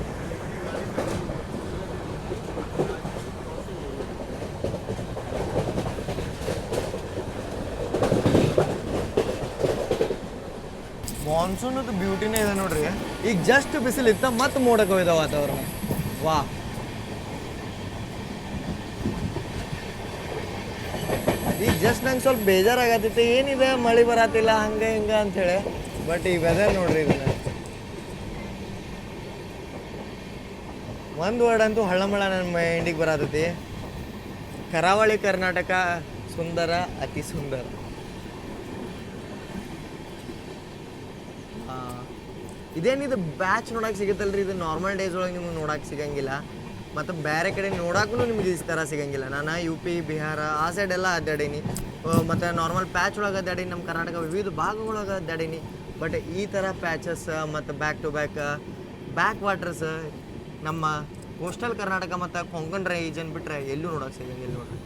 ಮಾನ್ಸೂನದ್ದು ಬ್ಯೂಟಿನೇ ಇದೆ ನೋಡ್ರಿ. ಈಗ ಜಸ್ಟ್ ಬಿಸಿಲಿತ್ತ ಮತ್ತೆ ಮೋಡಕ್ಕೆ ಹೋಯ್ದ ವಾತಾವರಣ. ವಾ, ಈಗ ಜಸ್ಟ್ ನಂಗೆ ಸ್ವಲ್ಪ ಬೇಜಾರಾಗತ್ತೈತಿ, ಏನಿದೆ ಮಳೆ ಬರತ್ತಿಲ್ಲ ಹಂಗೆ ಹಿಂಗೆ ಅಂಥೇಳಿ. ಬಟ್ ಈ ವೆದರ್ ನೋಡ್ರಿ, ಇದನ್ನ ಒಂದು ವರ್ಡ್ ಅಂತೂ ಹಳ್ಳಮಳ ನನ್ನ ಮೈಂಡಿಗೆ ಬರತೈತಿ. ಕರಾವಳಿ ಕರ್ನಾಟಕ ಸುಂದರ, ಅತಿ ಸುಂದರ. ಇದೇನಿದು ಬ್ಯಾಚ್ ನೋಡಕ್ಕೆ ಸಿಗುತ್ತಲ್ರಿ, ಇದು ನಾರ್ಮಲ್ ಡೇಸ್ ಒಳಗೆ ನಿಮ್ಗೆ ನೋಡಕ್ಕೆ ಸಿಗಂಗಿಲ್ಲ. ಮತ್ತು ಬೇರೆ ಕಡೆ ನೋಡಕ್ಕೂ ನಿಮ್ಗೆ ಈ ಥರ ಸಿಗಂಗಿಲ್ಲ. ನಾನು UP, ಬಿಹಾರ ಆ ಸೈಡೆಲ್ಲ ಅಡ್ಡಾಡೀನಿ, ಮತ್ತು ನಾರ್ಮಲ್ ಪ್ಯಾಚ್ ಒಳಗೆ ಅಡ್ಡಾಡೀನಿ, ನಮ್ಮ ಕರ್ನಾಟಕ ವಿವಿಧ ಭಾಗಗಳೊಳಗೆ ಅಡ್ಡಾಡೀನಿ. ಬಟ್ ಈ ಥರ ಪ್ಯಾಚಸ್ ಮತ್ತು ಬ್ಯಾಕ್ ಟು ಬ್ಯಾಕ್ ವಾಟರ್ಸ್ ನಮ್ಮ ಕೋಸ್ಟಲ್ ಕರ್ನಾಟಕ ಮತ್ತು ಕೊಂಕಣ್ ರೀಜನ್ ಬಿಟ್ಟರೆ ಎಲ್ಲೂ ನೋಡೋಕೆ ಸಿಗಂಗಿಲ್ಲ ನೋಡ್ರಿ.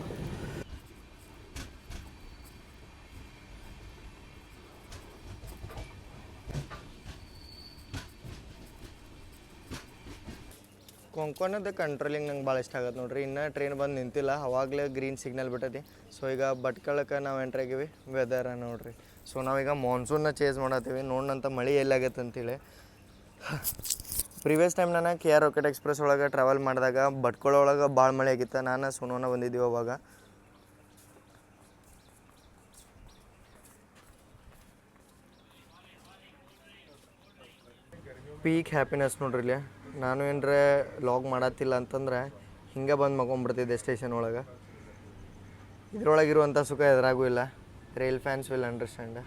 ಕೊಂಕಣದ ಕಂಟ್ರೋಲಿಂಗ್ ನಂಗೆ ಭಾಳ ಇಷ್ಟ ಆಗತ್ತೆ ನೋಡ್ರಿ. ಇನ್ನೂ ಟ್ರೈನ್ ಬಂದು ನಿಂತಿಲ್ಲ, ಅವಾಗಲೇ ಗ್ರೀನ್ ಸಿಗ್ನಲ್ ಬಿಟ್ಟೈತಿ. ಸೊ ಈಗ ಭಟ್ಕಳಕ್ಕೆ ನಾವು ಎಂಟ್ರ್ ಆಗೀವಿ. ವೆದರ್ ನೋಡ್ರಿ. ಸೊ ನಾವೀಗ ಮಾನ್ಸೂನ್ನ ಚೇಂಜ್ ಮಾಡತ್ತೀವಿ, ನೋಡೋಣಂತ ಮಳೆ ಎಲ್ಲಾಗತ್ತೆ ಅಂತೇಳಿ. ಪ್ರೀವಿಯಸ್ ಟೈಮ್ ನಾನು KR ರಾಕೆಟ್ ಎಕ್ಸ್ಪ್ರೆಸ್ ಒಳಗೆ ಟ್ರಾವೆಲ್ ಮಾಡಿದಾಗ ಭಟ್ಕಳ ಒಳಗೆ ಭಾಳ ಮಳೆ ಆಗಿತ್ತು. ನಾನು ಸುನೋನ ಬಂದಿದ್ದೀವಿ ಅವಾಗ. ಪೀಕ್ ಹ್ಯಾಪಿನೆಸ್ ನೋಡ್ರಿ ಇಲ್ಲಿ. ನಾನು ಏನರ ಲಾಗ್ ಮಾಡತ್ತಿಲ್ಲ ಅಂತಂದ್ರೆ ಹಿಂಗೆ ಬಂದು ಮಗೊಂಬಿಡ್ತಿದ್ದೆ ಸ್ಟೇಷನ್ ಒಳಗೆ. ಇದ್ರೊಳಗಿರುವಂಥ ಸುಖ ಎದುರಾಗೂ ಇಲ್ಲ. Rail fans will understand.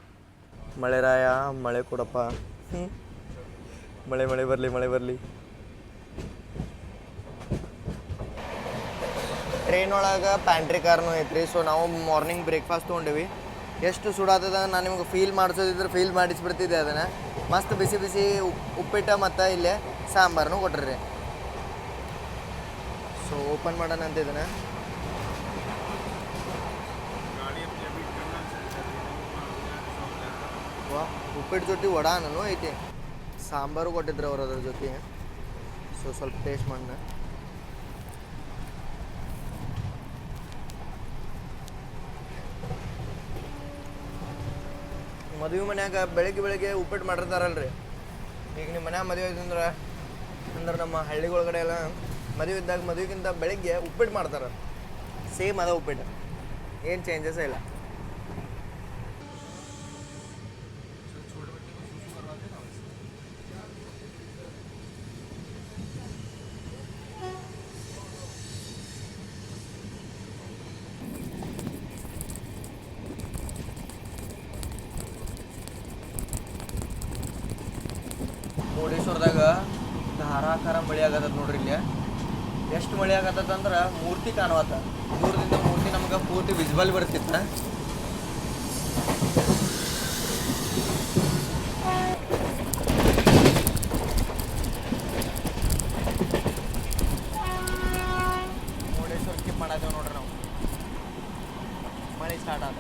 ಮಳೆ ರಾಯ ಮಳೆ ಕೊಡಪ್ಪ, ಮಳೆ ಮಳೆ ಬರಲಿ ಮಳೆ ಬರಲಿ. ಟ್ರೈನ್ ಒಳಗೆ ಪ್ಯಾಂಟ್ರಿ ಕಾರ್ನೂ ಐತ್ರಿ. ಸೊ ನಾವು ಮಾರ್ನಿಂಗ್ ಬ್ರೇಕ್ಫಾಸ್ಟ್ ತೊಗೊಂಡಿವಿ. ಎಷ್ಟು ಸುಡಾತದ ನಾನು ನಿಮ್ಗೆ ಫೀಲ್ ಮಾಡಿಸೋದಿದ್ರೆ ಫೀಲ್ ಮಾಡಿಸ್ಬಿಡ್ತಿದ್ದೆ ಅದನ್ನು. ಮಸ್ತ್ ಬಿಸಿ ಬಿಸಿ ಉಪ್ಪಿಟ್ಟು ಮತ್ತು ಇಲ್ಲೇ ಸಾಂಬಾರನು ಕೊಟ್ರಿ. ಸೊ ಓಪನ್ ಮಾಡೋಣ ಅಂತ ಇದನ್ನು. ವಾ, ಉಪ್ಪಿಟ್ಟು ಜೊತೆ ವಡಾನೂ ಐತಿ, ಸಾಂಬಾರು ಕೊಟ್ಟಿದ್ರು ಅವ್ರು ಅದ್ರ ಜೊತೆ. ಸೊ ಸ್ವಲ್ಪ ಟೇಸ್ಟ್ ಮಾಡೋಣ. ಮದುವೆ ಮನ್ಯಾಗ ಬೆಳಗ್ಗೆ ಉಪ್ಪಿಟ್ಟು ಮಾಡಿರ್ತಾರಲ್ರಿ. ಈಗ ನಿಮ್ಮ ಮನ್ಯಾಗ ಮದುವೆ ಅಂದ್ರೆ ನಮ್ಮ ಹಳ್ಳಿಗಳೊಳಗಡೆ ಎಲ್ಲ ಮದುವೆ ಇದ್ದಾಗ ಮದುವೆಗಿಂತ ಬೆಳಗ್ಗೆ ಉಪ್ಪಿಟ್ಟು ಮಾಡ್ತಾರೆ. ಸೇಮ್ ಅದ ಉಪ್ಪಿಟ್ಟು, ಏನು ಚೇಂಜಸ್ ಇಲ್ಲ. ಮುರುಡೇಶ್ವರದಾಗ ಧಾರಾಕಾರ ಮಳೆ ಆಗತ್ತದ ನೋಡ್ರಿ. ಇಲ್ಲಿ ಎಷ್ಟು ಮಳೆ ಆಗತ್ತದ ಅಂದ್ರೆ ಮೂರ್ತಿ ಕಾಣುವತ್ತ. ದೂರದಿಂದ ಮೂರ್ತಿ ನಮ್ಗೆ ಪೂರ್ತಿ ವಿಸಿಬಲ್ ಬರ್ತಿತ್ತ. ಮುರುಡೇಶ್ವರ ಸ್ಕಿಪ್ ಮಾಡತ್ತೇವೆ ನೋಡ್ರಿ ನಾವು. ಮಳೆ ಸ್ಟಾರ್ಟ್ ಆದ.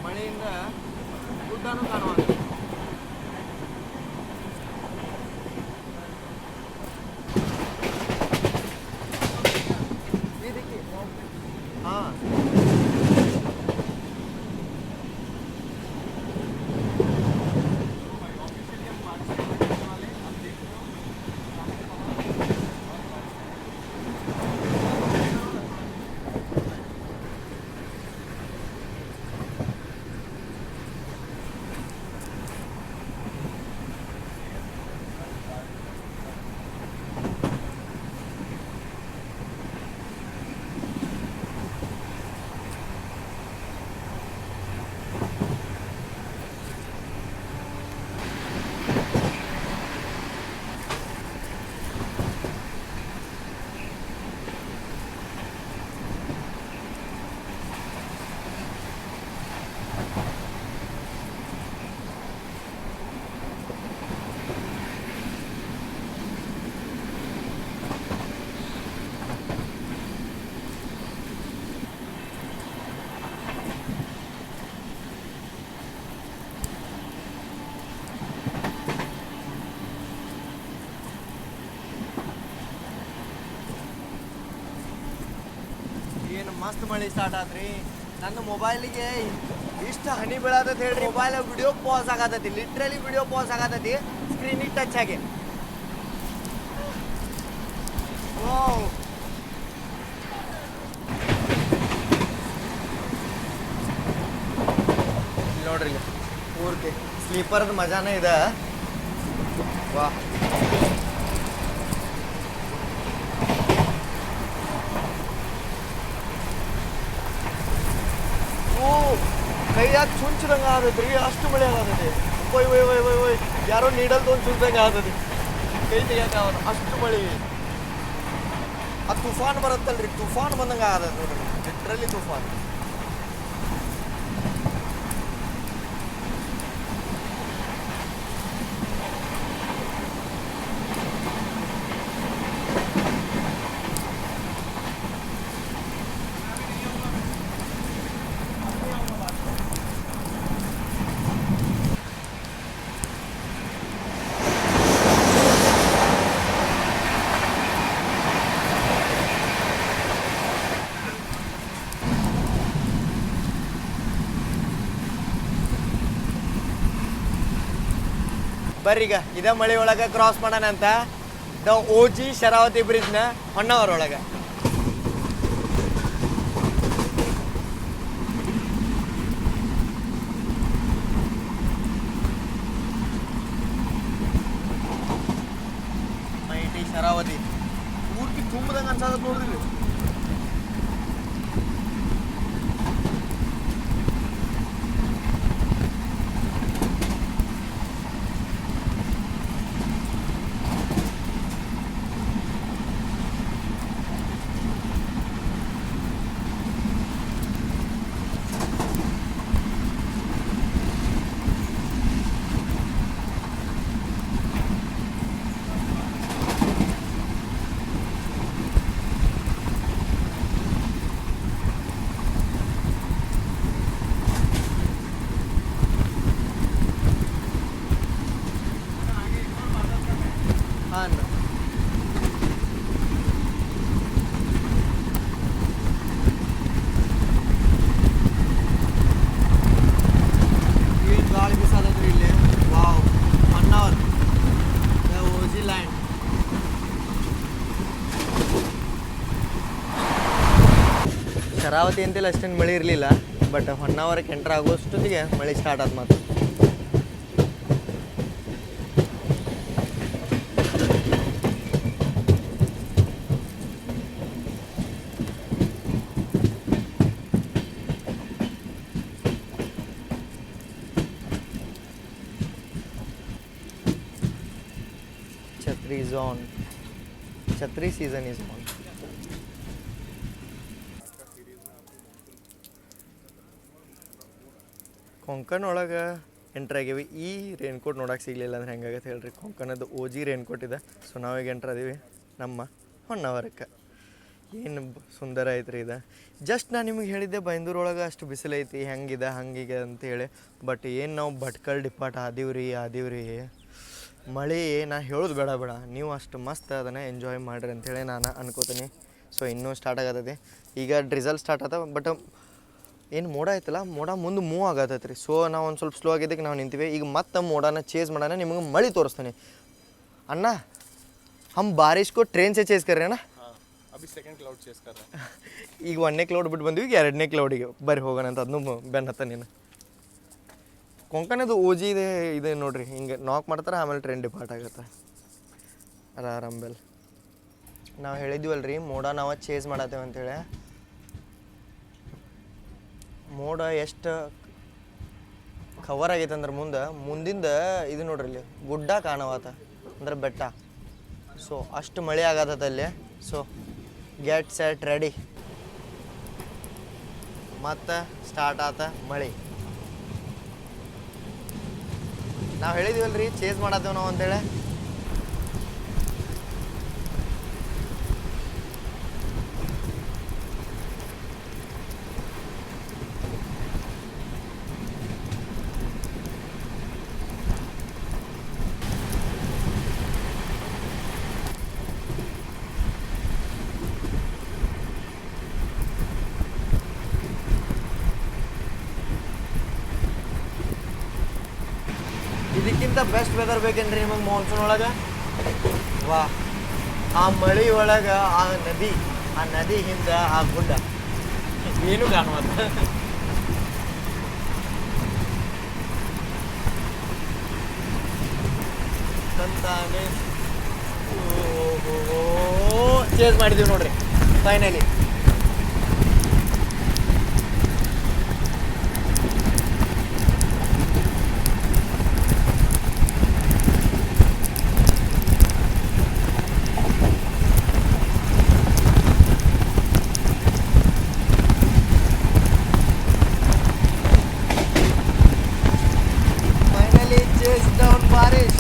ಮಳೆಯಿಂದ ಗುಡ್ಡನೂ ಕಾಣುವಾಗ. ಹಾಂ, ಮಸ್ತ್ ಮಳೆ ಸ್ಟಾರ್ಟ್ ಆತ್ರಿ. ನನ್ನ ಮೊಬೈಲಿಗೆ ಇಷ್ಟು ಹನಿ ಬೀಳತೈತಿ ಹೇಳ್ರಿ. ಮೊಬೈಲ್ ವಿಡಿಯೋ ಪಾಸ್ ಆಗತೈತಿ, ಲಿಟ್ರಲಿ ವಿಡಿಯೋ ಪಾಸ್ ಆಗತೈತಿ ಸ್ಕ್ರೀನಿಗೆ ಟಚ್ ಆಗಿ. ವಾವ್, ನೋಡ್ರಿ ಪೂರ್ತಿ ಸ್ಲೀಪರ್ದ ಮಜಾನೇ ಇದೆ. ವಾ, ಕೈಯಾಗ ಚುಂಚ್ದಂಗೆ ಆಗತೈತಿ ರೀ, ಅಷ್ಟು ಮಳೆ ಆಗತೈತಿ. ಒಯ್ ಒಯ್ ಒಯ್ ಒಯ್ ಒಯ್ ಯಾರೋ ನೀಡಲ್ ತೊಗೊಂಡು ಚುಂಚ್ದಂಗೆ ಆಗತೈತಿ, ಕೈ ತೆಗಿಯಕ್ಕೆ ಅವನು ಅಷ್ಟು ಮಳೆ. ಆ ತುಫಾನ್ ಬರುತ್ತಲ್ರಿ, ತುಫಾನ್ ಬಂದಂಗೆ ಆಗತೈತಿ ನೋಡ್ರಿ, ಲಿಟ್ರಲಿ ತುಫಾನ್. ಬರ್ರೀಗ ಇದೇ ಮಳೆ ಒಳಗೆ ಕ್ರಾಸ್ ಮಾಡೋಣ ಅಂತ ದ OG ಶರಾವತಿ ಬ್ರಿಡ್ಜ್ನ ಹೊನ್ನಾವರ ಒಳಗೆ. ಮೈಟಿ ಶರಾವತಿ ಪೂರ್ತಿ ತುಂಬದಂಗೆ ಅನ್ಸದ ನೋಡ್ರಿ. ಹಾಂ, ಏನು ಗಾಳಿ ಬಿಸಾದ್ರಿ ಇಲ್ಲಿ. Wow, Honnavar the OG land. Sharavathi ಅಂತೆಲ್ಲ ಅಷ್ಟೇನು ಮಳೆ ಇರಲಿಲ್ಲ, ಬಟ್ ಹೊನ್ನಾವರಕ್ಕೆ ಎಂಟರ್ ಆಗೋಷ್ಟೊತ್ತಿಗೆ ಮಳೆ ಸ್ಟಾರ್ಟ್ ಆದ ಮಾತು. Chhatri is on. Chhatri season is on. Konkan ಒಳಗೆ ಎಂಟ್ರ್ ಆಗೀವಿ. ಈ ರೇನ್ಕೋಟ್ ನೋಡೋಕೆ ಸಿಗಲಿಲ್ಲ ಅಂದ್ರೆ ಹೆಂಗಾಗತ್ತೆ ಹೇಳ್ರಿ. ಕೊಂಕಣದ OG ರೇನ್ಕೋಟ್ ಇದೆ. ಸೊ ನಾವೀಗ ಎಂಟ್ರ್ ಅದೀವಿ ನಮ್ಮ ಹೊನ್ನಾವರಕ್ಕೆ. ಏನು ಸುಂದರ ಐತ್ರಿ ಇದು. ಜಸ್ಟ್ ನಾನು ನಿಮಗೆ ಹೇಳಿದ್ದೆ ಬೈಂದೂರೊಳಗೆ ಅಷ್ಟು ಬಿಸಿಲೈತಿ, ಹೆಂಗಿದೆ ಹಂಗಿದೆ ಅಂತೇಳಿ. ಬಟ್ ಏನು ನಾವು ಭಟ್ಕಳ ಡಿಪಾರ್ಟ್ ಆದೀವ್ರಿ ಮಳೆ ನಾನು ಹೇಳೋದು ಬೇಡ ನೀವು ಅಷ್ಟು ಮಸ್ತ್ ಅದನ್ನು ಎಂಜಾಯ್ ಮಾಡಿರಿ ಅಂಥೇಳಿ ನಾನು ಅನ್ಕೋತೀನಿ. ಸೊ ಇನ್ನೂ ಸ್ಟಾರ್ಟ್ ಆಗತ್ತೈತಿ, ಈಗ ಡ್ರಿಸಲ್ ಸ್ಟಾರ್ಟ್ ಆತ. ಬಟ್ ಏನು ಮೋಡ ಐತಲ್ಲ, ಮೋಡ ಮುಂದೆ ಮೂವ್ ಆಗತ್ತೈತೆ ರೀ. ಸೊ ನಾವು ಒಂದು ಸ್ವಲ್ಪ ಸ್ಲೋ ಆಗಿದ್ದಕ್ಕೆ ನಾವು ನಿಂತೀವಿ. ಈಗ ಮತ್ತೆ ಮೋಡನ ಚೇಸ್ ಮಾಡೋಣ, ನಿಮಗೆ ಮಳೆ ತೋರಿಸ್ತಾನೆ. ಅಣ್ಣ हम बारिश को ट्रेन से चेस कर रहे हैं ना. अभी सेकंड क्लाउड चेस कर रहे हैं. ಈಗ ಒಂದನೇ ಕ್ಲೌಡ್ ಬಿಟ್ಟು ಬಂದ್ವಿ, ಈಗ ಎರಡನೇ ಕ್ಲೌಡಿಗೆ ಬರ್ರಿ ಹೋಗೋಣ ಅಂತ. ಅದನ್ನು ಬೆನ್ನ ಹತ್ತ ನೀನು. ಕೊಂಕಣದು OG ಇದೆ ನೋಡ್ರಿ, ಹಿಂಗೆ ನಾಕ್ ಮಾಡ್ತಾರೆ, ಆಮೇಲೆ ಟ್ರೈನ್ ಡಿಪಾರ್ಟ್ ಆಗುತ್ತೆ ಆರಾಂಬೆಲ್. ನಾವು ಹೇಳಿದ್ವಲ್ರಿ ಮೋಡ ನಾವು ಚೇಸ್ ಮಾಡತ್ತೇವೆ ಅಂತೇಳಿ. ಮೋಡ ಎಷ್ಟು ಕವರ್ ಆಗೈತೆ ಅಂದ್ರೆ ಮುಂದಿಂದ ಇದು ನೋಡ್ರಿ, ಇಲ್ಲಿ ಗುಡ್ಡ ಕಾಣವತ್ತ ಅಂದ್ರೆ ಬೆಟ್ಟ. ಸೊ ಅಷ್ಟು ಮಳೆ ಆಗತ್ತದ ಅಲ್ಲಿ. ಸೊ ಗೆಟ್ ಸೆಟ್ ರೆಡಿ, ಮತ್ತು ಸ್ಟಾರ್ಟ್ ಆತ ಮಳೆ. ನಾವು ಹೇಳಿದ್ವಲ್ರಿ ಚೇಸ್ ಮಾಡತ್ತೇವೆ ನಾವು ಅಂತೇಳಿ. ಬೆಸ್ಟ್ ವೆದರ್ ಬೇಕೇನ್ರಿ ನಿಮಗೆ ಮಾನ್ಸೂನ್ ಒಳಗೆ? ವಾ, ಆ ಮಳೆ ಒಳಗೆ ಆ ನದಿ ಹಿಂದೆ ಆ ಗುಡ್ಡ ಏನು ಕಾಣುವಂತ ಅಂತಾನೆ ಚೇಸ್ ಮಾಡಿದೀವಿ ನೋಡ್ರಿ finally. Chase down Parish.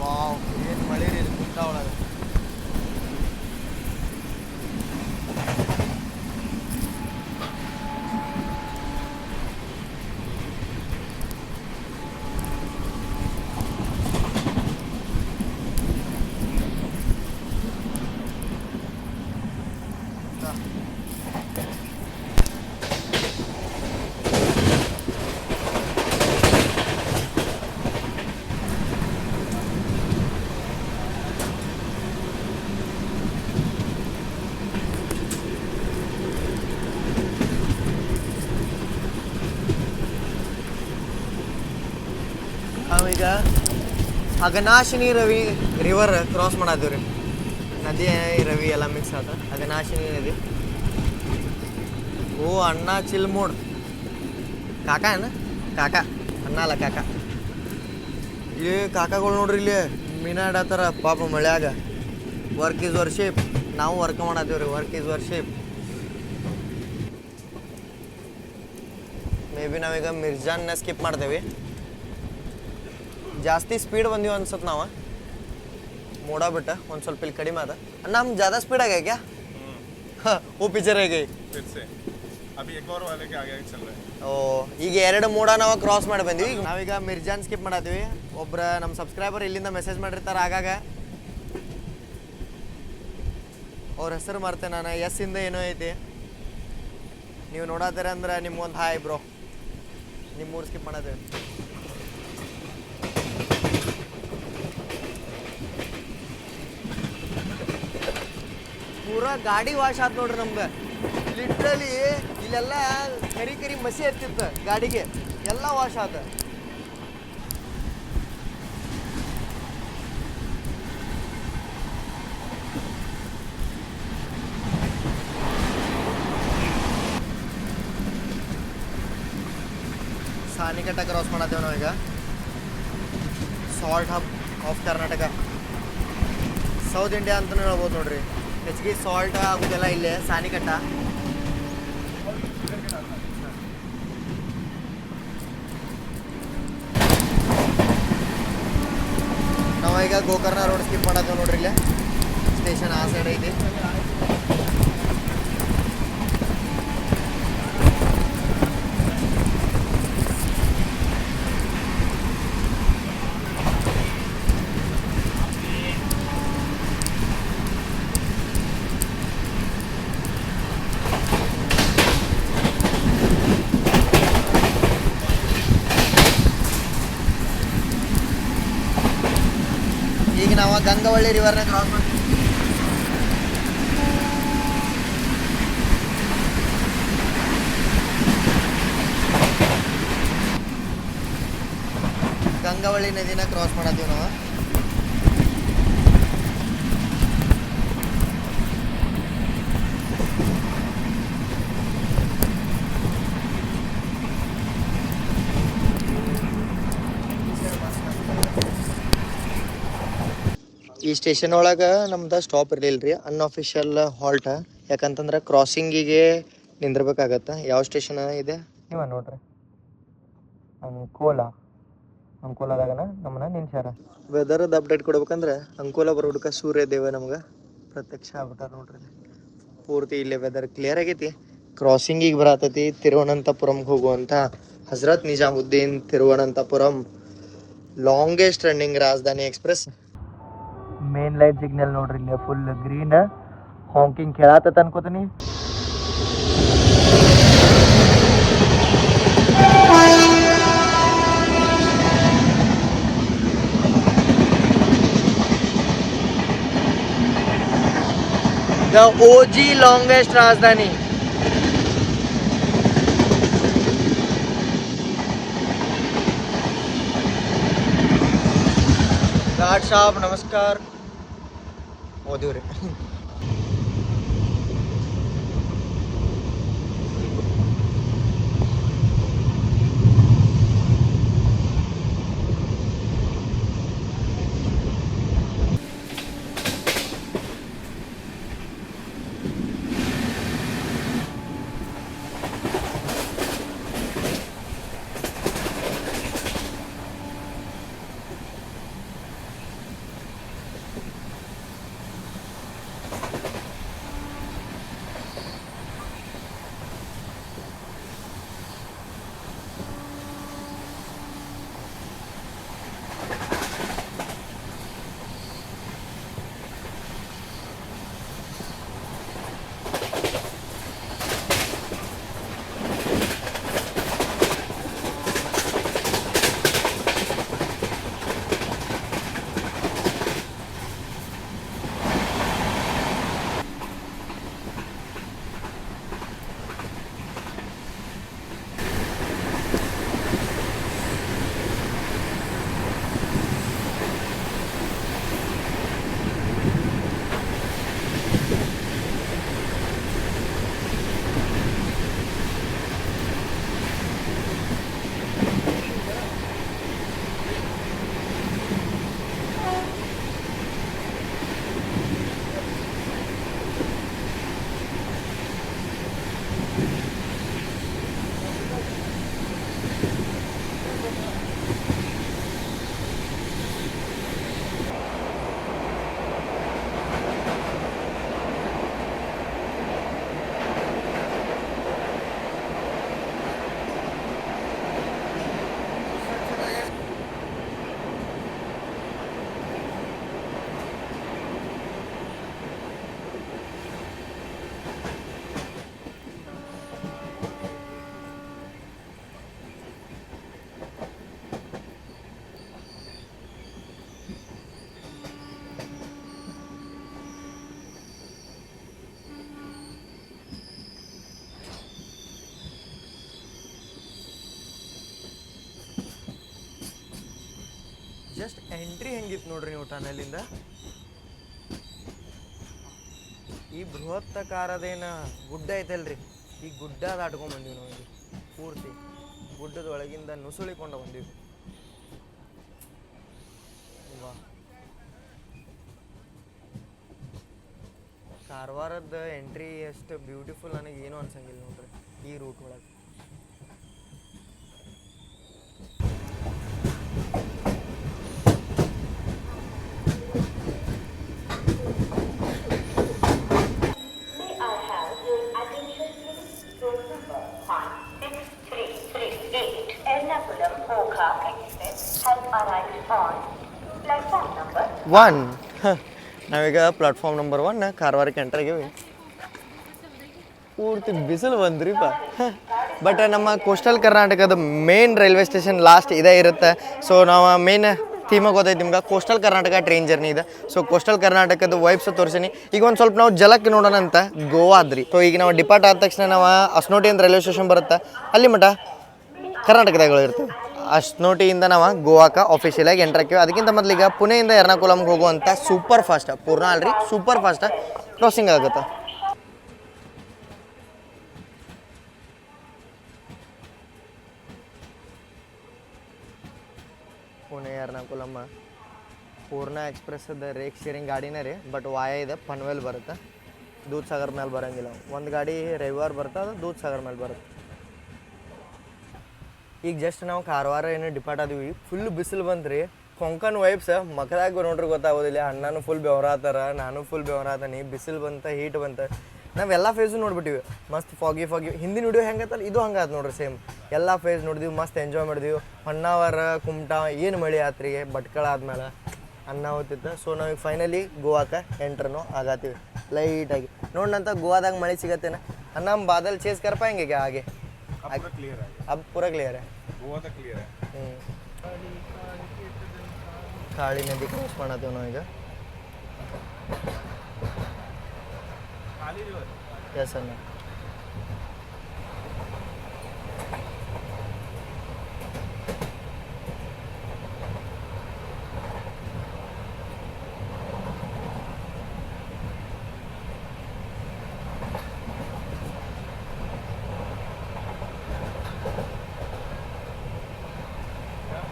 Wow, ಏನು ಮಳೆ ರೀ ಇದು ಗುಡ್ಡ ಒಳಗೆ. ನಾವೀಗ ಅಘನಾಶಿನಿ ರಿವರ್ ಕ್ರಾಸ್ ಮಾಡಾದೀವಿ ರೀ. ನದಿ ರವಿ ಎಲ್ಲ ಮಿಕ್ಸ್ ಆದ ಅಘನಾಶಿನಿ ನದಿ. ಓ ಅಣ್ಣ ಚಿಲ್ಮೋಡ್ ಕಾಕ ಏನ ಕಾಕ ಅಣ್ಣ ಅಲ್ಲ ಕಾಕ. ಇಲ್ಲಿ ಕಾಕಾಗಳು ನೋಡ್ರಿ ಇಲ್ಲಿ ಮೀನಾ ಆಡತ್ತಾರ ಪಾಪ ಮಳ್ಯಾಗ. Work is worship. ನಾವು ವರ್ಕ್ ಮಾಡತ್ತೀವಿ ರೀ. Work is worship. May be ನಾವೀಗ ಮಿರ್ಜಾನ್ನ ಸ್ಕಿಪ್ ಮಾಡ್ತೇವೆ. ಜಾಸ್ತಿ ಸ್ಪೀಡ್ ಬಂದೀವಿ ಅನ್ಸತ್ ನಾವು ಮೋಡ ಬಿಟ್ಟ ಒಂದು ಸ್ವಲ್ಪ ಇಲ್ಲಿ ಕಡಿಮೆ ಅದ. ನಮ್ಮ ज़्यादा स्पीड आ गया क्या? हाँ, वो पिक्चर है गई फिर से अभी एक और वाले के आगे चल रहे हैं. ಓ ಈಗ 2 ಮೋಡ ನಾವು ಕ್ರಾಸ್ ಮಾಡಿ ಬಂದೀವಿ. ನಾವೀಗ ಮಿರ್ಜಾನ್ ಸ್ಕಿಪ್ ಮಾಡತ್ತೀವಿ. ಒಬ್ರ ನಮ್ಮ ಸಬ್ಸ್ಕ್ರೈಬರ್ ಇಲ್ಲಿಂದ ಮೆಸೇಜ್ ಮಾಡಿರ್ತಾರೆ ಆಗಾಗ. ಅವ್ರ ಹೆಸರು ಮರ್ತೆ ನಾನು. ಎಸ್ ಇಂದ ಏನೋ ಐತಿ. ನೀವು ನೋಡತ್ತೀರ ಅಂದ್ರೆ ನಿಮ್ಗೊಂದು ಹಾಯ್ ಬ್ರೋ. ನಿಮ್ಮೂರು ಸ್ಕಿಪ್ ಮಾಡತ್ತೀವಿ. ಪೂರಾ ಗಾಡಿ ವಾಶ್ ಆತ್ ನೋಡ್ರಿ ನಮ್ಗೆ. ಲಿಟ್ರಲಿ ಇಲ್ಲೆಲ್ಲ ಕರಿ ಮಸಿ ಹತ್ತಿತ್ತು ಗಾಡಿಗೆ. ಎಲ್ಲ ವಾಶ್ ಆತ. ಸಾನಿಘಟ್ಟ ಕ್ರಾಸ್ ಮಾಡತ್ತೇವೆ ನಾವೀಗ. Salt hub of Karnataka, south India ಅಂತಲೂ ಹೇಳ್ಬೋದು ನೋಡ್ರಿ. ಹೆಚ್ಚಿಗೆ ಸಾಲ್ಟ್ ಆಗೋದೆಲ್ಲ ಇಲ್ಲೇ ಸಾನಿಘಟ್ಟ. ನಾವೀಗ ಗೋಕರ್ಣ ರೋಡ್ ಸ್ಕಿಪ್ ಮಾಡತ್ತೇವೆ ನೋಡ್ರಿ. ಇಲ್ಲೇ ಸ್ಟೇಷನ್ ಆ ಸೈಡ್ ಐತಿ. ಈಗ ನಾವು ಗಂಗಾವಳ್ಳಿ ರಿವರ್ನ ಕ್ರಾಸ್ ಮಾಡ್ತೀವಿ. ಗಂಗಾವಳ್ಳಿ ನದಿನ ಕ್ರಾಸ್ ಮಾಡತ್ತೀವಿ ನಾವು. ಈ ಸ್ಟೇಷನ್ ಒಳಗೆ ನಮ್ದು ಸ್ಟಾಪ್ ಇರಲಿಲ್ಲ ರೀ. ಅನ್ಅಫಿಷಿಯಲ್ ಹಾಲ್ಟ. ಯಾಕಂತಂದ್ರೆ ಕ್ರಾಸಿಂಗಿಗೆ ನಿಂದಿರ್ಬೇಕಾಗತ್ತೆ. ಯಾವ ಸ್ಟೇಷನ್ ಇದೆ ನೀವು ನೋಡ್ರಿ. ಅಂಕೋಲಾದಾಗನ ನಮ್ಮನ್ನ ನಿಲ್ಸ್ಯಾರ. ವೆದರ್ದು ಅಪ್ಡೇಟ್ ಕೊಡ್ಬೇಕಂದ್ರೆ ಅಂಕೋಲಾ ಬರೋಡ್ಕ ಸೂರ್ಯ ದೇವ ನಮ್ಗೆ ಪ್ರತ್ಯಕ್ಷ ಆಗ್ಬಿಟ್ಟಾರ ನೋಡ್ರಿ. ಪೂರ್ತಿ ಇಲ್ಲೇ ವೆದರ್ ಕ್ಲಿಯರ್ ಆಗೈತಿ. ಕ್ರಾಸಿಂಗಿಗೆ ಬರತೈತಿ ತಿರುವನಂತಪುರಂಗೆ ಹೋಗುವಂಥ ಹಜರತ್ ನಿಜಾಮುದ್ದೀನ್ ತಿರುವನಂತಪುರಂ ಲಾಂಗೆಸ್ಟ್ ರನ್ನಿಂಗ್ ರಾಜಧಾನಿ ಎಕ್ಸ್ಪ್ರೆಸ್. ಮೇನ್ ಲೈಟ್ ಸಿಗ್ನಲ್ ನೋಡ್ರಿ ಇಲ್ಲಿ ಫುಲ್ ಗ್ರೀನ್ ಹಾಂಕಿಂಗ್ ಕೇಳಾತತ್ ಅನ್ಕೋತೀನಿ. The OG longest राजधानी. घाट साहब नमस्कार. ಓದಿವ್ರಿ. ಜಸ್ಟ್ ಎಂಟ್ರಿ ಹೆಂಗಿತ್ತು ನೋಡ್ರಿ ನೀವು ಟನಲಿಂದ. ಈ ಬೃಹತ್ತಾಕಾರದೇನ ಗುಡ್ಡ ಐತಲ್ರಿ, ಈ ಗುಡ್ಡ ದಾಟ್ಕೊಂಡ್ ಬಂದೀವಿ ನಾವು. ಇಲ್ಲಿ ಪೂರ್ತಿ ಗುಡ್ಡದ ಒಳಗಿಂದ ನುಸುಳಿಕೊಂಡು ಬಂದೀವಿ. ವಾ, ಕಾರವಾರದ ಎಂಟ್ರಿ ಎಷ್ಟು ಬ್ಯೂಟಿಫುಲ್ ನನಗೆ ಏನೂ ಅನ್ಸಂಗಿಲ್ಲ ನೋಡ್ರಿ ಈ ರೂಟ್ ಒಳಗೆ. ಒನ್ ನಾವೀಗ ಪ್ಲಾಟ್ಫಾರ್ಮ್ ನಂಬರ್ 1 ಕಾರವಾರಕ್ಕೆ ಎಂಟರ್ ಆಗೀವಿ. ಪೂರ್ತಿ ಬಿಸಿಲು ಬಂದ್ರಿಪ್ಪ. ಬಟ್ ನಮ್ಮ ಕೋಸ್ಟಲ್ ಕರ್ನಾಟಕದ ಮೇನ್ ರೈಲ್ವೆ ಸ್ಟೇಷನ್ ಲಾಸ್ಟ್ ಇದೇ ಇರುತ್ತೆ. ಸೊ ನಾವು ಮೇನ್ ಥೀಮಾಗಿ ಗೊತ್ತೈತಿ ನಿಮ್ಗೆ, ಕೋಸ್ಟಲ್ ಕರ್ನಾಟಕ ಟ್ರೈನ್ ಜರ್ನಿ ಇದೆ. ಸೊ ಕೋಸ್ಟಲ್ ಕರ್ನಾಟಕದ ವೈಬ್ಸ್ ತೋರಿಸೀನಿ. ಈಗ ಒಂದು ಸ್ವಲ್ಪ ನಾವು ಜಲಕ್ಕೆ ನೋಡೋಣ ಅಂತ ಗೋವಾ ಆದ್ರಿ. ಸೊ ಈಗ ನಾವು ಡಿಪಾರ್ಟ್ ಆದ ತಕ್ಷಣ ನಾವು ಅಸ್ನೋಟಿ ಅಂತ ರೈಲ್ವೆ ಸ್ಟೇಷನ್ ಬರುತ್ತೆ, ಅಲ್ಲಿ ಮಟ್ಟ ಕರ್ನಾಟಕದಾಗಳು ಇರ್ತವೆ. ಅಸ್ನೋಟಿಯಿಂದ ನಾವು ಗೋವಾಕ್ಕೆ ಆಫೀಷಿಯಲಾಗಿ ಎಂಟ್ರ್ ಹಾಕಿವಿ. ಅದಕ್ಕಿಂತ ಮೊದಲಿಗೆ ಪುಣೆಯಿಂದ ಎರ್ನಾಕುಲಮ್ಗೆ ಹೋಗುವಂಥ ಸೂಪರ್ ಫಾಸ್ಟ್, ಪೂರ್ಣ ಅಲ್ರಿ ಸೂಪರ್ ಫಾಸ್ಟ್ ಕ್ರಾಸಿಂಗ್ ಆಗುತ್ತೆ. ಪುಣೆ ಎರ್ನಾಕುಲಮ್ಮ ಪೂರ್ಣ ಎಕ್ಸ್ಪ್ರೆಸ್ಸದ ರೇಕ್ ಶೇರಿಂಗ್ ಗಾಡಿನೇ ರೀ. ಬಟ್ ವಾಯ ಇದೆ, ಪನ್ವೇಲ್ ಬರುತ್ತೆ, ದೂದ್ ಸಾಗರ್ ಮೇಲೆ ಬರೋಂಗಿಲ್ಲ. ಒಂದು ಗಾಡಿ ರವಿವಾರ ಬರುತ್ತೆ, ಅದು ದೂದ್ ಸಾಗರ್ ಮೇಲೆ ಬರುತ್ತೆ. ಈಗ ಜಸ್ಟ್ ನಾವು ಕಾರವಾರ ಏನು ಡಿಪಾರ್ಟ್ ಆದೀವಿ. ಫುಲ್ ಬಿಸಿಲು ಬಂದ್ರಿ. ಕೊಂಕಣ್ ವೈಬ್ಸ್ ಮಕ್ಕಳಾಗ ನೋಡ್ರಿ ಗೊತ್ತಾಗೋದಿಲ್ಲ. ಅಣ್ಣನೂ ಫುಲ್ ಬೆವರಾತಾರ, ನಾನು ಫುಲ್ ಬೆವರಾತಾನೆ. ಬಿಸಿಲು ಬಂತ, ಹೀಟ್ ಬಂತ. ನಾವೆಲ್ಲ ಫೇಸು ನೋಡ್ಬಿಟ್ಟಿವಿ ಮಸ್ತ್ ಫಾಗಿ ಹಿಂದಿನ ವಿಡಿಯೋ ಹೆಂಗತ್ತಲ್ಲ ಇದು ಹಂಗೆ ಆಯ್ತು ನೋಡ್ರಿ ಸೇಮ್ ಎಲ್ಲ ಫೇಸ್ ನೋಡಿದ್ವಿ ಮಸ್ತ್ ಎಂಜಾಯ್ ಮಾಡಿದ್ವಿ ಹೊನ್ನಾವರ ಕುಮಟಾ ಏನು ಮಳೆ ಆತ್ರಿಗೆ ಭಟ್ಕಳ ಆದ್ಮೇಲೆ ಅನ್ನ ಹೋಗ್ತಿತ್ತು ಸೊ ನಾವೀಗ ಫೈನಲಿ ಗೋವಾಕ್ಕೆ ಎಂಟ್ರನು ಆಗತ್ತೀವಿ ಲೈಟಾಗಿ ನೋಡಂತ ಗೋವಾದಾಗ ಮಳೆ ಸಿಗತ್ತೇನ ನಮ್ಮ ಬಾದಲ್ ಚೇಸ್ ಕರ್ಪ ಹೆಂಗೆ ಹಾಗೆ अब पूरा क्लियर है अब पूरा क्लियर है गोवा तक क्लियर है ಕಾಳಿ ನದಿ ಕ್ರಾಸ್ ಮಾಡತ್ತೇವೆ ನಾವೀಗ खाली रिवर ಎಸ್ ಅಣ್ಣ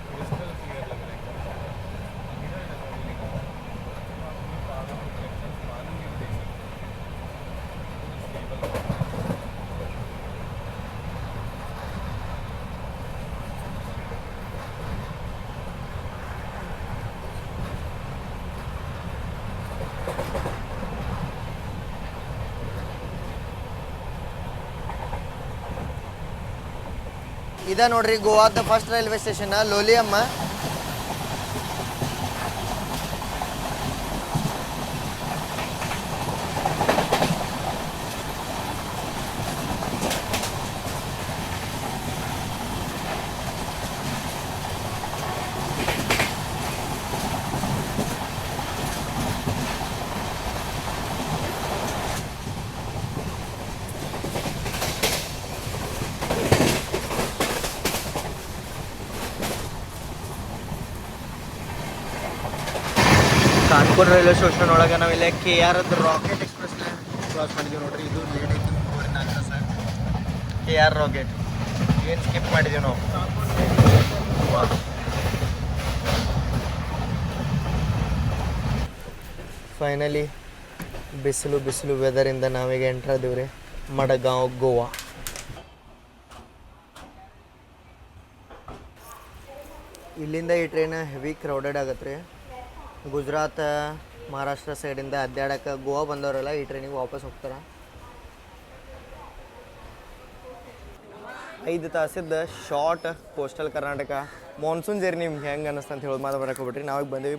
क्रिस्टल क्लियर लग रहा है ಇದ ನೋಡ್ರಿ ಗೋವಾದ ಫಸ್ಟ್ ರೈಲ್ವೆ ಸ್ಟೇಷನ್ ಲೋಲಿಯಮ್ಮ ಕಾನ್ಪುರ್ ರೈಲ್ವೆ ಸ್ಟೇಷನ್ ಒಳಗೆ ನಾವಿಲ್ಲಿ K R rocket express cross ಮಾಡಿದ್ದೀವಿ ನೋಡ್ರಿ ಇದು ಲೇಟ್ ಐತಿ 4 ತಾಸು ಕೆ ಆರ್ ರಾಕೆಟ್ ಏನು ಸ್ಕಿಪ್ ಮಾಡಿದ್ದೀವಿ ನಾವು ಫೈನಲಿ ಬಿಸಿಲು ವೆದರಿಂದ ನಾವೀಗ ಎಂಟ್ರ್ ಆದೀವಿ ರೀ ಮಡಗಾಂವ್ ಗೋವಾ ಇಲ್ಲಿಂದ ಈ ಟ್ರೈನ್ ಹೆವಿ ಕ್ರೌಡೆಡ್ ಆಗತ್ತೆ ರೀ ಗುಜರಾತ್ ಮಹಾರಾಷ್ಟ್ರ ಸೈಡಿಂದ ಅಡ್ಡಾಡಕ್ಕೆ ಗೋವಾ ಬಂದವರೆಲ್ಲ ಈ ಟ್ರೈನಿಗೆ ವಾಪಸ್ ಹೋಗ್ತಾರೆ 5 ತಾಸಿದ್ದ short coastal Karnataka monsoon journey ನಿಮ್ಗೆ ಹೆಂಗೆ ಅನ್ನಿಸ್ತು ಅಂತ ಹೇಳೋದು ಮಾತು ಬರಕ್ಕೆ ಹೋಗ್ಬಿಟ್ರಿ ನಾವಾಗ ಬಂದೇವಿ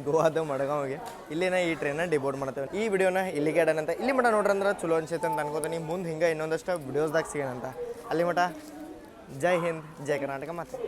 ಗೋವಾದ ಮಡಗಾಂವ್ಗೆ ಇಲ್ಲಿನ ಈ ಟ್ರೈನ ಡಿಬೋರ್ಡ್ ಮಾಡ್ತೇವೆ ಈ ವಿಡಿಯೋನ ಇಲ್ಲಿಗೆ ಇಡೋಣಂತ ಇಲ್ಲಿ ಮಟ ನೋಡ್ರಂದ್ರೆ ಚಲೋ ಅನ್ಸೈತೆ ಅಂತ ಅನ್ಕೋತೀನಿ ಮುಂದೆ ಹಿಂಗೆ ಇನ್ನೊಂದಷ್ಟು ವಿಡಿಯೋಸ್ದಾಗ ಸಿಗೋಣಂತ ಅಲ್ಲಿ ಮಟ ಜೈ ಹಿಂದ್ ಜೈ ಕರ್ನಾಟಕ ಮಾತು